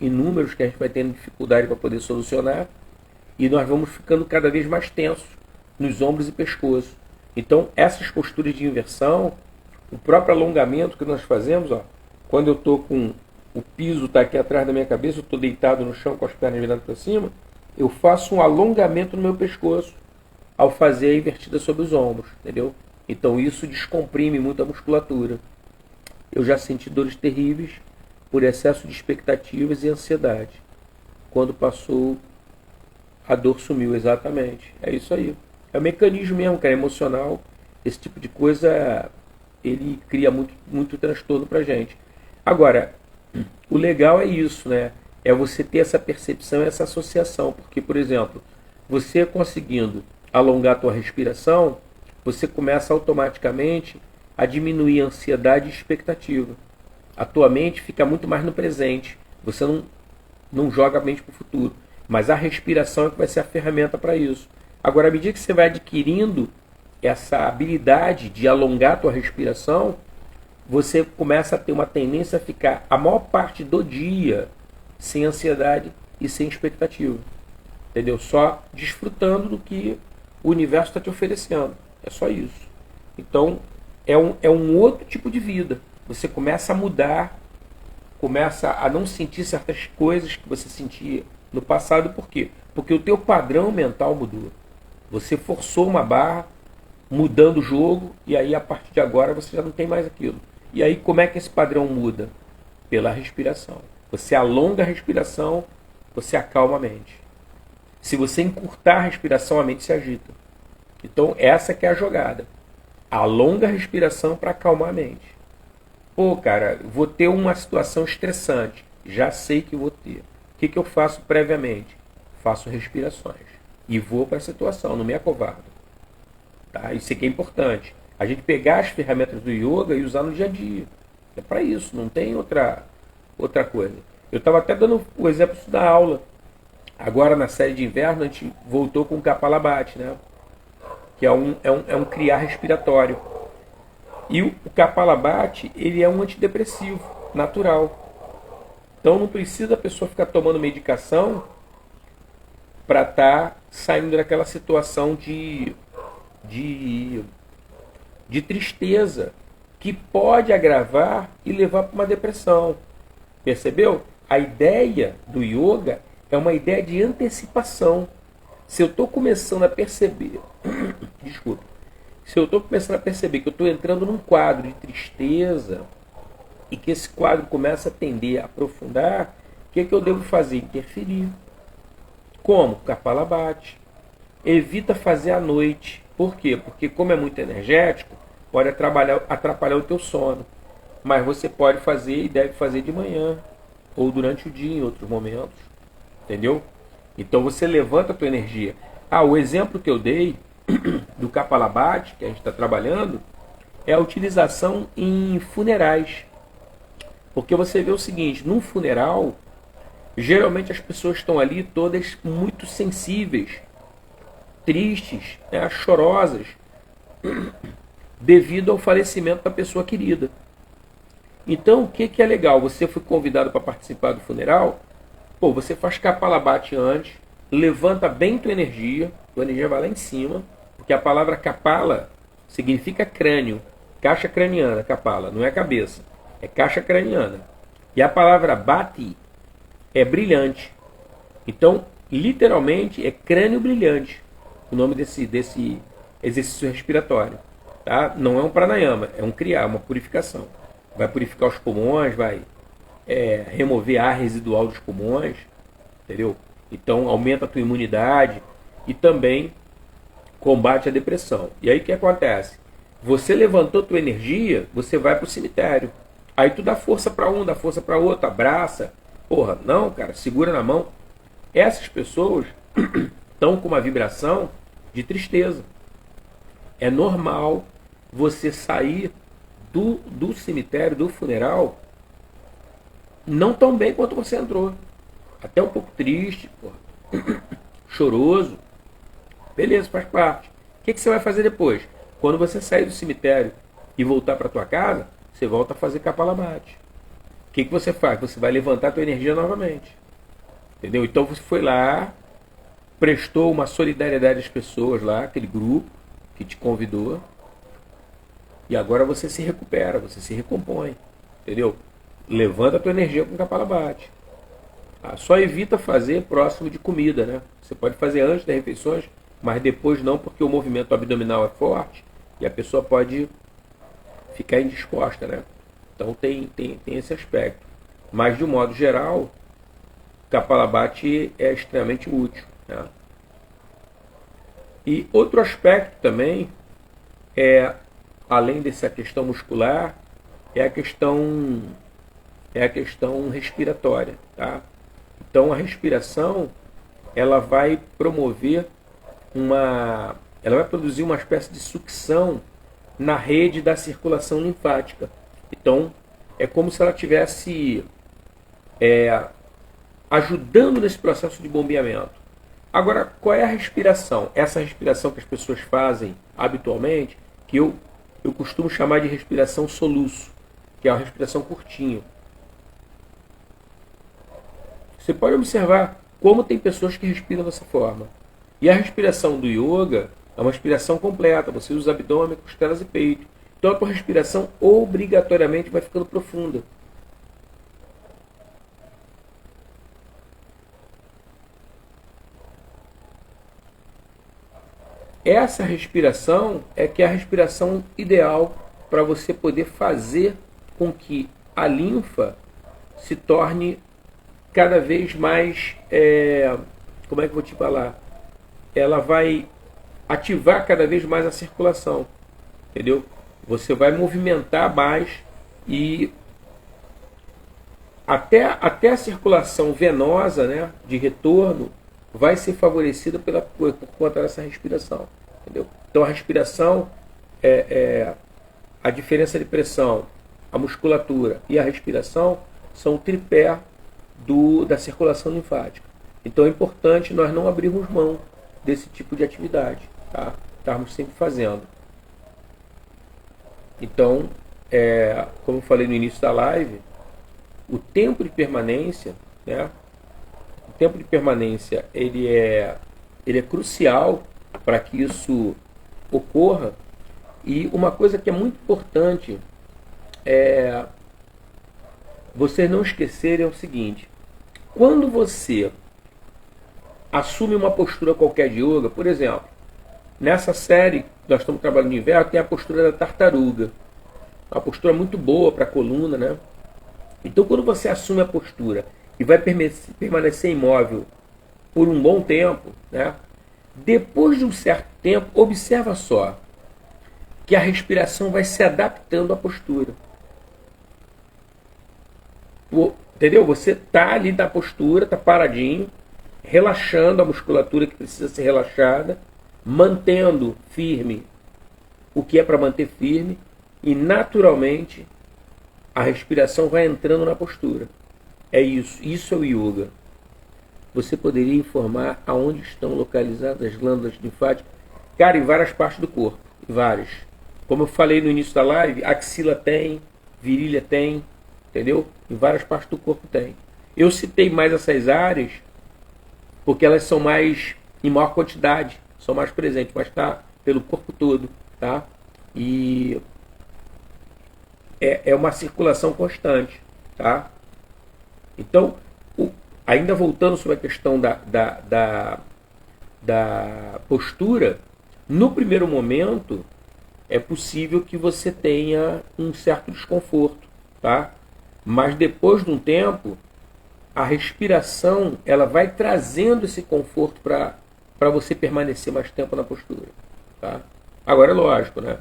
inúmeros que a gente vai tendo dificuldade para poder solucionar, e nós vamos ficando cada vez mais tensos nos ombros e pescoço. Então essas posturas de inversão, o próprio alongamento que nós fazemos, quando eu estou com o piso está aqui atrás da minha cabeça, eu estou deitado no chão com as pernas viradas para cima, eu faço um alongamento no meu pescoço ao fazer a invertida sobre os ombros, entendeu? Então isso descomprime muito a musculatura. Eu já senti dores terríveis por excesso de expectativas e ansiedade. Quando passou, a dor sumiu, exatamente. É isso aí. É um mecanismo mesmo, cara, emocional. Esse tipo de coisa, ele cria muito transtorno pra gente. Agora, o legal é isso, né? É você ter essa percepção, essa associação. Porque, por exemplo, você conseguindo alongar a tua respiração, você começa automaticamente a diminuir a ansiedade e expectativa. A tua mente fica muito mais no presente. Você não joga a mente para o futuro. Mas a respiração é que vai ser a ferramenta para isso. Agora, à medida que você vai adquirindo essa habilidade de alongar a tua respiração, você começa a ter uma tendência a ficar a maior parte do dia sem ansiedade e sem expectativa. Entendeu? Só desfrutando do que o universo está te oferecendo. É só isso. Então, é um outro tipo de vida. Você começa a mudar, começa a não sentir certas coisas que você sentia no passado. Por quê? Porque o teu padrão mental mudou. Você forçou uma barra, mudando o jogo, e aí a partir de agora você já não tem mais aquilo. E aí como é que esse padrão muda? Pela respiração. Você alonga a respiração, você acalma a mente. Se você encurtar a respiração, a mente se agita. Então essa que é a jogada. Alonga a respiração para acalmar a mente. Cara, vou ter uma situação estressante. Já sei que vou ter. O que eu faço previamente? Faço respirações. E vou para a situação, não me acovardo. Tá? Isso aqui é importante. A gente pegar as ferramentas do yoga e usar no dia a dia. É para isso, não tem outra coisa. Eu estava até dando o exemplo da aula. Agora na série de inverno a gente voltou com o Kapalabhati, né? Que é um criar respiratório. E o Kapalabhati, ele é um antidepressivo natural. Então não precisa a pessoa ficar tomando medicação para estar saindo daquela situação de tristeza que pode agravar e levar para uma depressão. Percebeu? A ideia do yoga é uma ideia de antecipação. Se eu estou começando a perceber, desculpa, se eu estou começando a perceber que eu estou entrando num quadro de tristeza e que esse quadro começa a tender a aprofundar, o que eu devo fazer? Interferir. Como? Kapalabhati. Evita fazer à noite. Por quê? Porque como é muito energético, pode atrapalhar o teu sono. Mas você pode fazer e deve fazer de manhã. ou durante o dia em outros momentos, entendeu? Então você levanta a tua energia. O exemplo que eu dei do Kapalabhati, que a gente está trabalhando, é a utilização em funerais. Porque você vê o seguinte, num funeral, geralmente as pessoas estão ali todas muito sensíveis, tristes, né, chorosas, devido ao falecimento da pessoa querida. Então, o que é legal? Você foi convidado para participar do funeral, você faz Kapalabhati antes, levanta bem tua energia vai lá em cima, porque a palavra Kapala significa crânio, caixa craniana, Kapala, não é cabeça, é caixa craniana. E a palavra Bhati é brilhante. Então, literalmente, é crânio brilhante o nome desse exercício respiratório. Tá? Não é um pranayama, é um kriya, uma purificação. Vai purificar os pulmões, vai remover ar residual dos pulmões, entendeu? Então aumenta a tua imunidade e também combate a depressão. E aí o que acontece? Você levantou tua energia, você vai para o cemitério. Aí tu dá força para um, dá força para outro, abraça. Porra, não, cara, segura na mão. Essas pessoas estão com uma vibração de tristeza. É normal você sair do cemitério, do funeral, não tão bem quanto você entrou. Até um pouco triste, porra. Choroso. Beleza, faz parte. O que você vai fazer depois? Quando você sair do cemitério e voltar para tua casa, você volta a fazer Kapalabhati. O que você faz? Você vai levantar a tua energia novamente. Entendeu? Então você foi lá, prestou uma solidariedade às pessoas lá, aquele grupo que te convidou, e agora você se recupera, você se recompõe. Entendeu? Levanta a tua energia com Kapalabhati. Só evita fazer próximo de comida, né? Você pode fazer antes das refeições, mas depois não, porque o movimento abdominal é forte e a pessoa pode ficar indisposta, né? Então tem esse aspecto. Mas de um modo geral, Kapalabhati é extremamente útil, né? E outro aspecto também além dessa questão muscular, é a questão respiratória, tá? Então a respiração, ela vai promover ela vai produzir uma espécie de sucção na rede da circulação linfática. Então é como se ela estivesse ajudando nesse processo de bombeamento. Agora, qual é a respiração? Essa respiração que as pessoas fazem habitualmente, que eu costumo chamar de respiração soluço, que é uma respiração curtinha. Você pode observar como tem pessoas que respiram dessa forma. E a respiração do yoga é uma respiração completa. Você usa abdômen, costelas e peito. Então a tua respiração obrigatoriamente vai ficando profunda. Essa respiração é que é a respiração ideal para você poder fazer com que a linfa se torne cada vez mais, como é que eu vou te falar? Ela vai ativar cada vez mais a circulação, entendeu? Você vai movimentar mais e até a circulação venosa, né, de retorno, vai ser favorecida por conta dessa respiração, entendeu? Então a respiração a diferença de pressão, a musculatura e a respiração são o tripé da circulação linfática. Então é importante nós não abrirmos mão desse tipo de atividade, tá? Estarmos sempre fazendo. Então, como eu falei no início da live, o tempo de permanência, né? O tempo de permanência ele é crucial para que isso ocorra. E uma coisa que é muito importante vocês não esquecerem é o seguinte: quando você assume uma postura qualquer de yoga, por exemplo, nessa série nós estamos trabalhando no inverno, tem a postura da tartaruga, uma postura muito boa para a coluna, né? Então quando você assume a postura e vai permanecer imóvel por um bom tempo, né? Depois de um certo tempo, observa só que a respiração vai se adaptando à postura. Entendeu? Você tá ali na postura, tá paradinho, relaxando a musculatura que precisa ser relaxada, mantendo firme o que é para manter firme, e naturalmente a respiração vai entrando na postura. É isso. Isso é o yoga. Você poderia informar aonde estão localizadas as glândulas linfáticas? Cara, em várias partes do corpo. Em várias. Como eu falei no início da live, axila tem, virilha tem, entendeu? Em várias partes do corpo tem. Eu citei mais essas áreas porque elas são mais, em maior quantidade, são mais presentes, mas está pelo corpo todo, tá? E é uma circulação constante, tá? Então, ainda voltando sobre a questão da postura, no primeiro momento é possível que você tenha um certo desconforto, tá? Mas depois de um tempo, a respiração ela vai trazendo esse conforto para você permanecer mais tempo na postura, tá? Agora é lógico, né?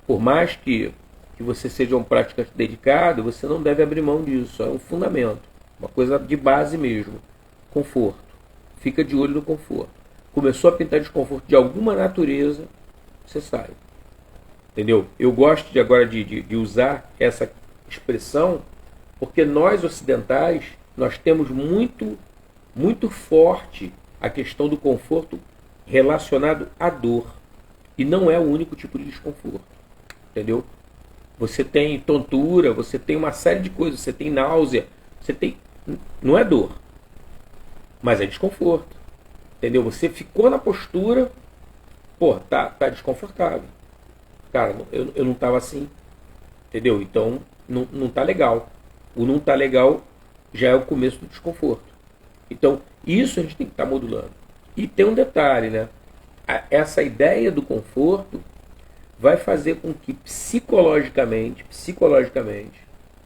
Por mais que você seja um praticante dedicado, você não deve abrir mão disso, é um fundamento, uma coisa de base mesmo, conforto. Fica de olho no conforto. Começou a pintar desconforto de alguma natureza, você sai. Entendeu? Eu gosto agora de usar essa expressão porque nós ocidentais, nós temos muito forte a questão do conforto relacionado à dor. E não é o único tipo de desconforto. Entendeu? Você tem tontura, você tem uma série de coisas, você tem náusea, você tem... Não é dor, mas é desconforto. Entendeu? Você ficou na postura, pô, tá desconfortável. Cara, eu não estava assim. Entendeu? Então, não tá legal. O não tá legal já é o começo do desconforto. Então, isso a gente tem que estar modulando. E tem um detalhe, né? Essa ideia do conforto vai fazer com que psicologicamente,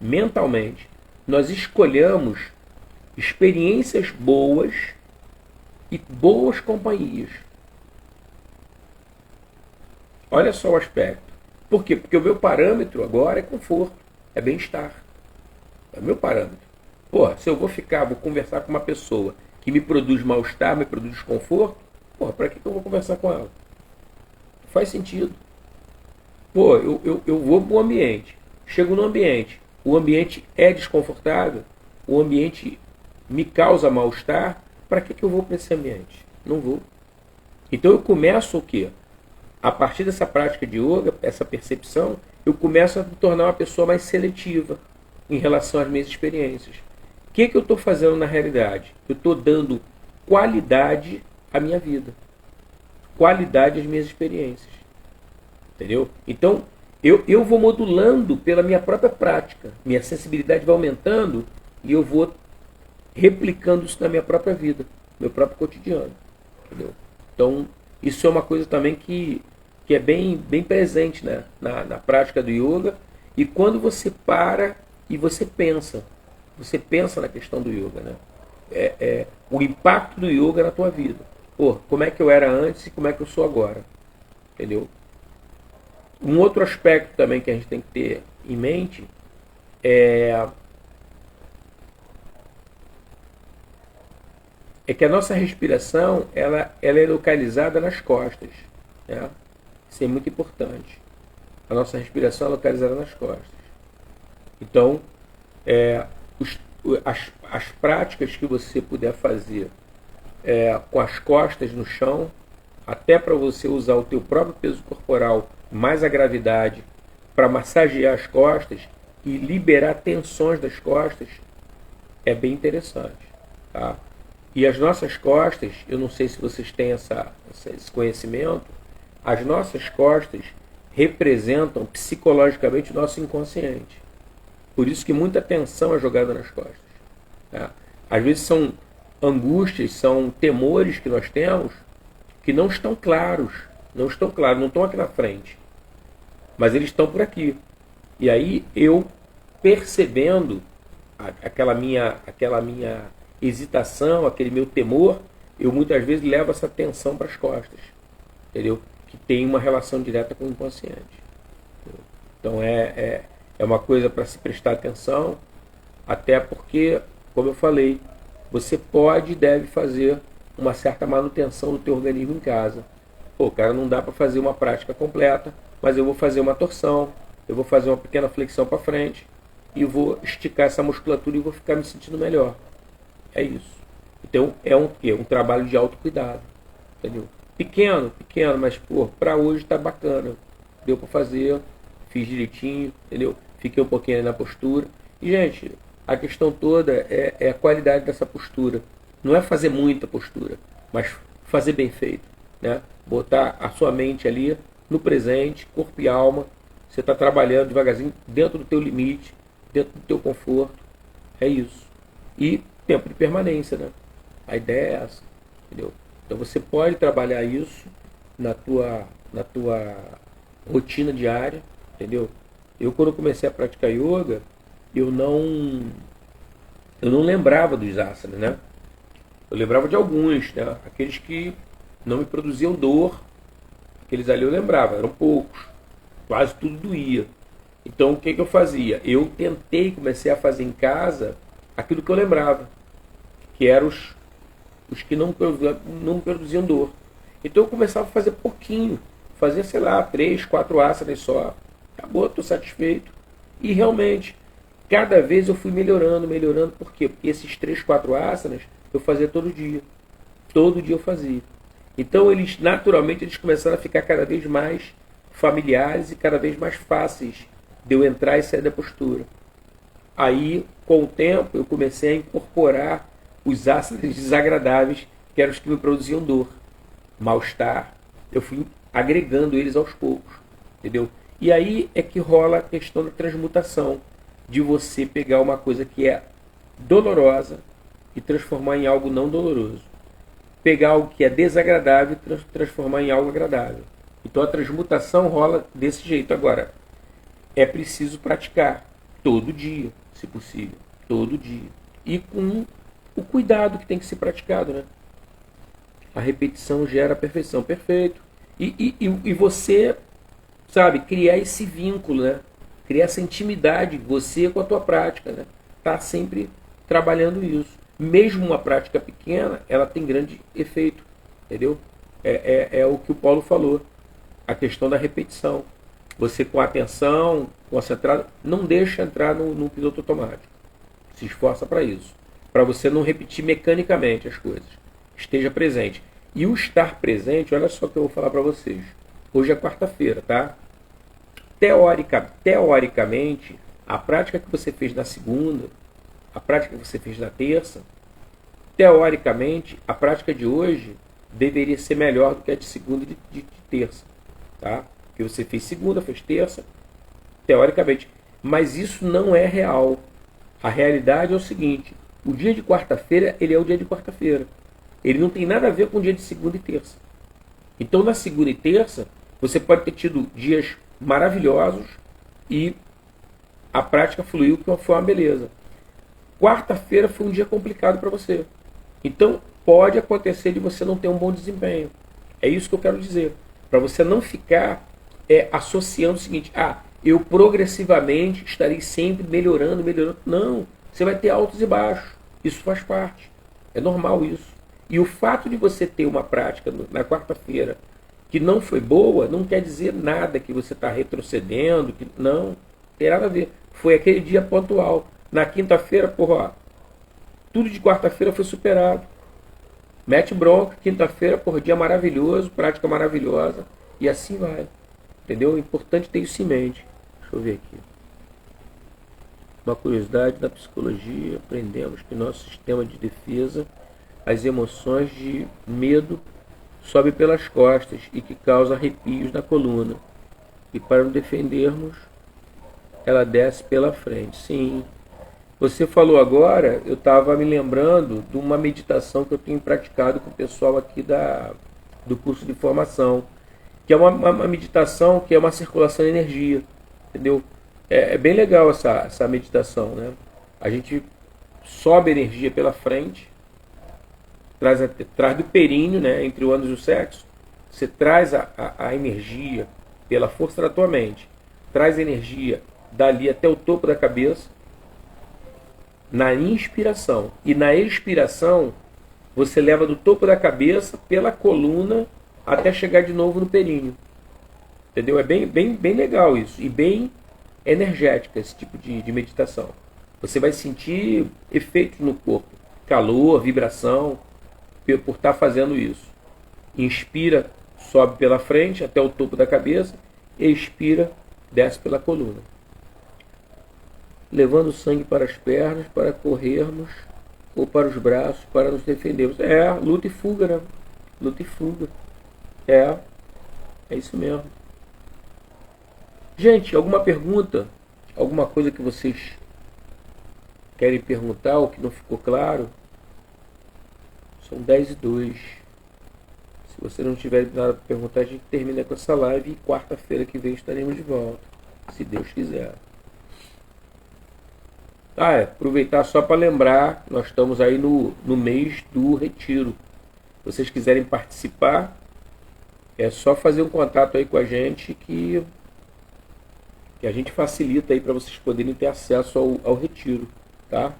mentalmente, nós escolhamos experiências boas e boas companhias. Olha só o aspecto. Por quê? Porque o meu parâmetro agora é conforto, é bem-estar. É o meu parâmetro. Porra, se eu vou conversar com uma pessoa que me produz mal-estar, me produz desconforto, porra, para que eu vou conversar com ela? Não faz sentido. Pô, eu vou para o ambiente, chego no ambiente, o ambiente é desconfortável, o ambiente me causa mal-estar, para que eu vou para esse ambiente? Não vou. Então eu começo o quê? A partir dessa prática de yoga, essa percepção, eu começo a me tornar uma pessoa mais seletiva em relação às minhas experiências. O que eu estou fazendo na realidade? Eu estou dando qualidade à minha vida, qualidade às minhas experiências. Entendeu? Então, eu vou modulando pela minha própria prática. Minha sensibilidade vai aumentando e eu vou replicando isso na minha própria vida, no meu próprio cotidiano. Entendeu? Então, isso é uma coisa também que é bem presente, né? na prática do yoga. E quando você para e você pensa na questão do yoga, né? O impacto do yoga na tua vida. Pô, como é que eu era antes e como é que eu sou agora? Entendeu? Um outro aspecto também que a gente tem que ter em mente é que a nossa respiração ela é localizada nas costas. Né? Isso é muito importante. A nossa respiração é localizada nas costas. Então, as práticas que você puder fazer com as costas no chão, até para você usar o teu próprio peso corporal mais a gravidade para massagear as costas e liberar tensões das costas, é bem interessante. Tá? E as nossas costas, eu não sei se vocês têm esse conhecimento, as nossas costas representam psicologicamente o nosso inconsciente. Por isso que muita tensão é jogada nas costas. Tá? Às vezes são angústias, são temores que nós temos que não estão claros, não estão aqui na frente, mas eles estão por aqui. E aí eu, percebendo aquela minha hesitação, aquele meu temor, eu muitas vezes levo essa tensão para as costas, entendeu? Que tem uma relação direta com o inconsciente. Então é uma coisa para se prestar atenção. Até porque, como eu falei, você pode e deve fazer uma certa manutenção do teu organismo em casa. Pô, cara, não dá para fazer uma prática completa, mas eu vou fazer uma torção, eu vou fazer uma pequena flexão para frente e vou esticar essa musculatura e vou ficar me sentindo melhor. É isso. Então é um quê? Um trabalho de autocuidado. Entendeu? Pequeno, pequeno, mas pô, para hoje tá bacana. Deu para fazer, fiz direitinho, entendeu? Fiquei um pouquinho aí na postura. E, gente, a questão toda é a qualidade dessa postura. Não é fazer muita postura, mas fazer bem feito, né? Botar a sua mente ali no presente, corpo e alma. Você está trabalhando devagarzinho, dentro do teu limite, dentro do teu conforto. É isso. E tempo de permanência, né? A ideia é essa, entendeu? Então você pode trabalhar isso na tua rotina diária, entendeu? Eu, quando comecei a praticar yoga, eu não lembrava dos asanas, né? Eu lembrava de alguns, né? Aqueles que não me produziam dor, aqueles ali eu lembrava, eram poucos, quase tudo doía. Então o que eu fazia? Eu comecei a fazer em casa aquilo que eu lembrava, que eram os que não me produziam dor. Então eu começava a fazer pouquinho, fazia, sei lá, 3, 4 asanas só, acabou, estou satisfeito. E realmente, cada vez eu fui melhorando, por quê? Porque esses 3, 4 asanas eu fazia todo dia eu fazia. Então eles, naturalmente, eles começaram a ficar cada vez mais familiares e cada vez mais fáceis de eu entrar e sair da postura. Aí, com o tempo, eu comecei a incorporar os asanas desagradáveis, que eram os que me produziam dor, mal-estar. Eu fui agregando eles aos poucos, entendeu? E aí é que rola a questão da transmutação, de você pegar uma coisa que é dolorosa e transformar em algo não doloroso. Pegar algo que é desagradável e transformar em algo agradável. Então a transmutação rola desse jeito. Agora, é preciso praticar todo dia, se possível, todo dia. E com o cuidado que tem que ser praticado, né? A repetição gera a perfeição, perfeito. E você, sabe, criar esse vínculo, né? Criar essa intimidade, você com a tua prática, né? Tá sempre trabalhando isso. Mesmo uma prática pequena, ela tem grande efeito, entendeu? É o que o Paulo falou, a questão da repetição. Você com atenção, concentrado, não deixa entrar no piloto automático. Se esforça para isso. Para você não repetir mecanicamente as coisas. Esteja presente. E o estar presente, olha só o que eu vou falar para vocês. Hoje é quarta-feira, tá? Teoricamente, a prática que você fez na segunda, a prática que você fez na terça, teoricamente, a prática de hoje deveria ser melhor do que a de segunda e de terça. Tá? Porque você fez segunda, fez terça, teoricamente. Mas isso não é real. A realidade é o seguinte, o dia de quarta-feira, ele é o dia de quarta-feira. Ele não tem nada a ver com o dia de segunda e terça. Então, na segunda e terça, você pode ter tido dias maravilhosos e a prática fluiu, que foi uma beleza. Quarta-feira foi um dia complicado para você. Então, pode acontecer de você não ter um bom desempenho. É isso que eu quero dizer. Para você não ficar associando o seguinte, eu progressivamente estarei sempre melhorando. Não, você vai ter altos e baixos. Isso faz parte. É normal isso. E o fato de você ter uma prática na quarta-feira que não foi boa, não quer dizer nada que você está retrocedendo, não tem nada a ver. Foi aquele dia pontual. Na quinta-feira, tudo de quarta-feira foi superado. Mete bronca, quinta-feira, dia maravilhoso, prática maravilhosa, e assim vai. Entendeu? É importante ter isso em mente. Deixa eu ver aqui. Uma curiosidade da psicologia, aprendemos que nosso sistema de defesa, as emoções de medo sobe pelas costas e que causa arrepios na coluna. E para nos defendermos, ela desce pela frente. Sim. Você falou agora, eu estava me lembrando de uma meditação que eu tenho praticado com o pessoal aqui do curso de formação, que é uma meditação que é uma circulação de energia, entendeu? É bem legal essa meditação, né? A gente sobe a energia pela frente, traz do períneo, né, entre o ânus e o sexo, você traz a energia pela força da tua mente, traz a energia dali até o topo da cabeça, na inspiração. E na expiração, você leva do topo da cabeça, pela coluna, até chegar de novo no períneo. Entendeu? É bem legal isso. E bem energética esse tipo de meditação. Você vai sentir efeitos no corpo. Calor, vibração, por estar fazendo isso. Inspira, sobe pela frente até o topo da cabeça. Expira, desce pela coluna. Levando sangue para as pernas, para corrermos, ou para os braços, para nos defendermos. Luta e fuga, né? Luta e fuga. É isso mesmo. Gente, alguma pergunta? Alguma coisa que vocês querem perguntar ou que não ficou claro? São 10h02. Se você não tiver nada para perguntar, a gente termina com essa live e quarta-feira que vem estaremos de volta, se Deus quiser. Aproveitar só para lembrar, nós estamos aí no mês do retiro. Se vocês quiserem participar, é só fazer um contato aí com a gente que a gente facilita aí para vocês poderem ter acesso ao retiro, tá?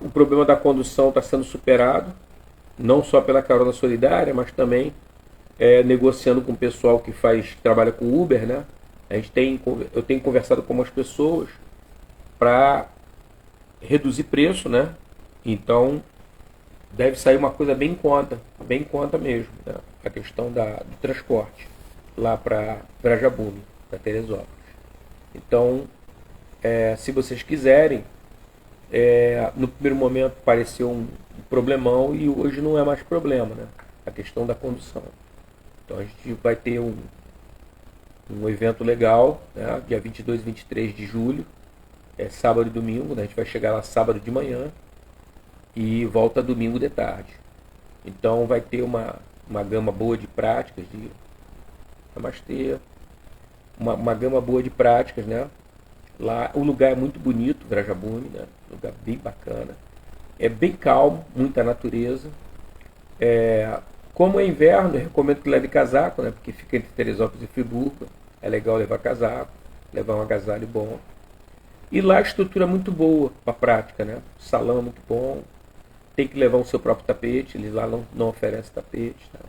O problema da condução está sendo superado, não só pela carona solidária, mas também negociando com o pessoal que trabalha com Uber, né? Eu tenho conversado com algumas pessoas para reduzir preço, né? Então deve sair uma coisa bem em conta mesmo, né? A questão do transporte lá para Jabume, para Teresópolis. Então, se vocês quiserem, no primeiro momento pareceu um problemão e hoje não é mais problema, né? A questão da condução. Então a gente vai ter um evento legal, né? Dia 22 e 23 de julho, sábado e domingo, né? A gente vai chegar lá sábado de manhã e volta domingo de tarde. Então vai ter uma gama boa de práticas, de namastê, uma gama boa de práticas, né? Lá o lugar é muito bonito, Vrajabuni, né? Um lugar bem bacana. É bem calmo, muita natureza. Como é inverno, eu recomendo que leve casaco, né? Porque fica entre Teresópolis e Friburgo. É legal levar casaco, levar um agasalho bom. E lá a estrutura é muito boa para a prática, né? O salão é muito bom. Tem que levar o seu próprio tapete, eles lá não oferecem tapete. Né?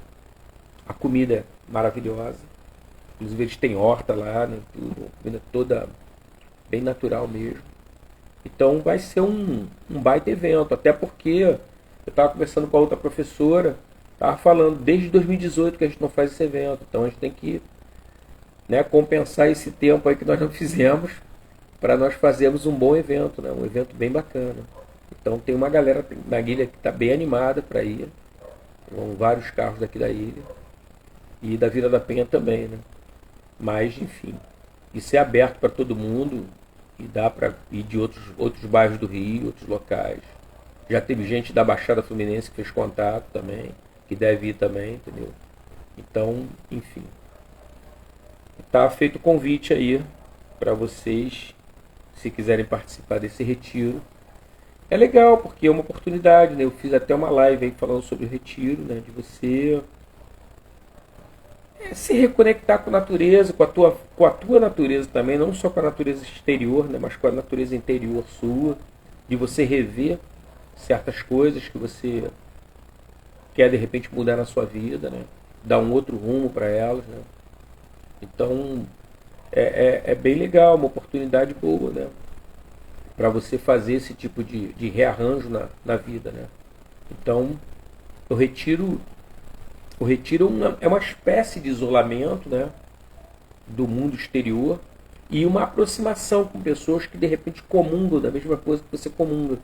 A comida é maravilhosa. Inclusive eles têm horta lá, né? Tudo, comida toda bem natural mesmo. Então vai ser um baita evento, até porque eu estava conversando com a outra professora, estava falando desde 2018 que a gente não faz esse evento, então a gente tem que, né, compensar esse tempo aí que nós não fizemos para nós fazermos um bom evento, né, um evento bem bacana. Então tem uma galera na ilha que está bem animada para ir, vão vários carros daqui da ilha e da Vila da Penha também, né? Mas enfim, isso é aberto para todo mundo. E dá para ir de outros bairros do Rio, outros locais. Já teve gente da Baixada Fluminense que fez contato também, que deve ir também, entendeu? Então, enfim. Está feito o convite aí para vocês, se quiserem participar desse retiro. É legal, porque é uma oportunidade, né? Eu fiz até uma live aí falando sobre o retiro, né? De você se reconectar com a natureza, com a tua natureza também, não só com a natureza exterior, né, mas com a natureza interior sua, de você rever certas coisas que você quer de repente mudar na sua vida, né, dar um outro rumo para elas, né. Então é bem legal, uma oportunidade boa, né, para você fazer esse tipo de rearranjo na vida, né. Então o retiro é uma espécie de isolamento, né, do mundo exterior e uma aproximação com pessoas que de repente comungam da mesma coisa que você comunga,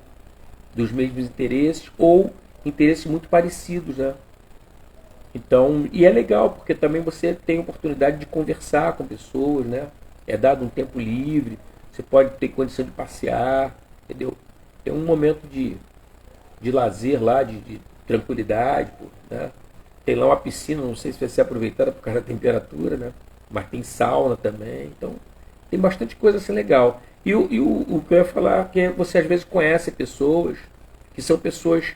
dos mesmos interesses ou interesses muito parecidos, né? Então, e é legal porque também você tem a oportunidade de conversar com pessoas, né? É dado um tempo livre, você pode ter condição de passear, entendeu? Tem um momento de lazer lá, de tranquilidade, né? Tem lá uma piscina, não sei se vai ser aproveitada por causa da temperatura, né? Mas tem sauna também. Então, tem bastante coisa assim legal. E o que eu ia falar é que você às vezes conhece pessoas que são pessoas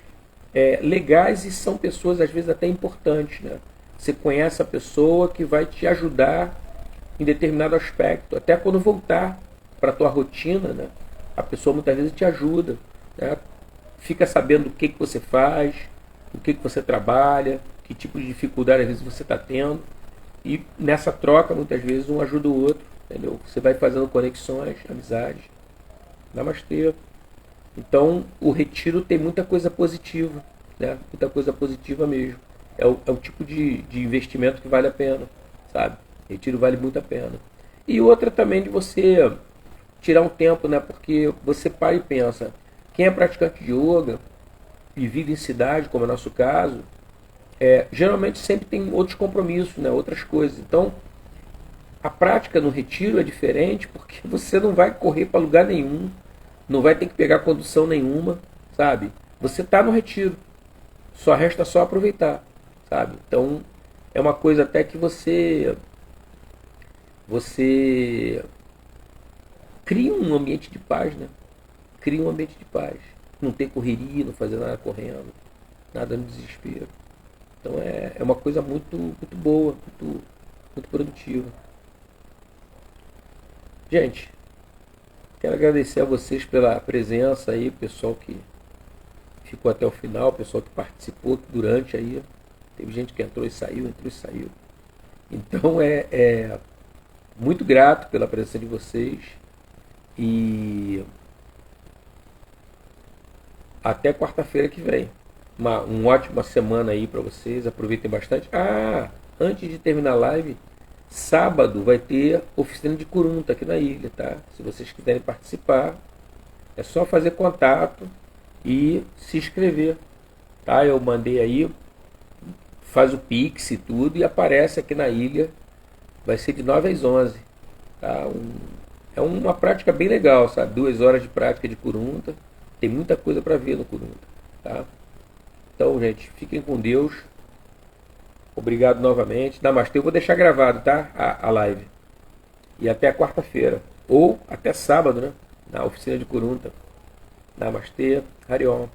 legais e são pessoas às vezes até importantes, né? Você conhece a pessoa que vai te ajudar em determinado aspecto. Até quando voltar para a tua rotina, né? A pessoa muitas vezes te ajuda, né? Fica sabendo o que você faz, o que você trabalha, que tipo de dificuldade às vezes você está tendo. E nessa troca, muitas vezes, um ajuda o outro. Entendeu? Você vai fazendo conexões, amizades. Namastê. Então, o retiro tem muita coisa positiva, né? Muita coisa positiva mesmo. É o tipo de investimento que vale a pena, sabe? Retiro vale muito a pena. E outra também de você tirar um tempo, né? Porque você para e pensa, quem é praticante de yoga e vive em cidade, como é o nosso caso, geralmente sempre tem outros compromissos, né? Outras coisas. Então, a prática no retiro é diferente porque você não vai correr para lugar nenhum, não vai ter que pegar condução nenhuma, sabe? Você está no retiro, só resta só aproveitar, sabe? Então é uma coisa até que você cria um ambiente de paz, né? Cria um ambiente de paz, não tem correria, não fazer nada correndo, nada no desespero. Então é uma coisa muito boa, muito produtiva. Gente, quero agradecer a vocês pela presença aí, pessoal que ficou até o final, pessoal que participou durante aí. Teve gente que entrou e saiu, entrou e saiu. Então é muito grato pela presença de vocês e até quarta-feira que vem. Uma ótima semana aí para vocês, aproveitem bastante. Antes de terminar a live, sábado vai ter oficina de Kurunta aqui na ilha, tá? Se vocês quiserem participar, é só fazer contato e se inscrever, tá? Eu mandei aí, faz o Pix e tudo e aparece aqui na ilha. Vai ser de 9 às 11, tá? É uma prática bem legal, sabe? 2 horas de prática de Kurunta. Tem muita coisa para ver no Kurunta, tá? Então, gente, fiquem com Deus. Obrigado novamente. Namastê. Eu vou deixar gravado, tá? A live. E até quarta-feira. Ou até sábado, né? Na oficina de Kurunta. Namastê. Hariom.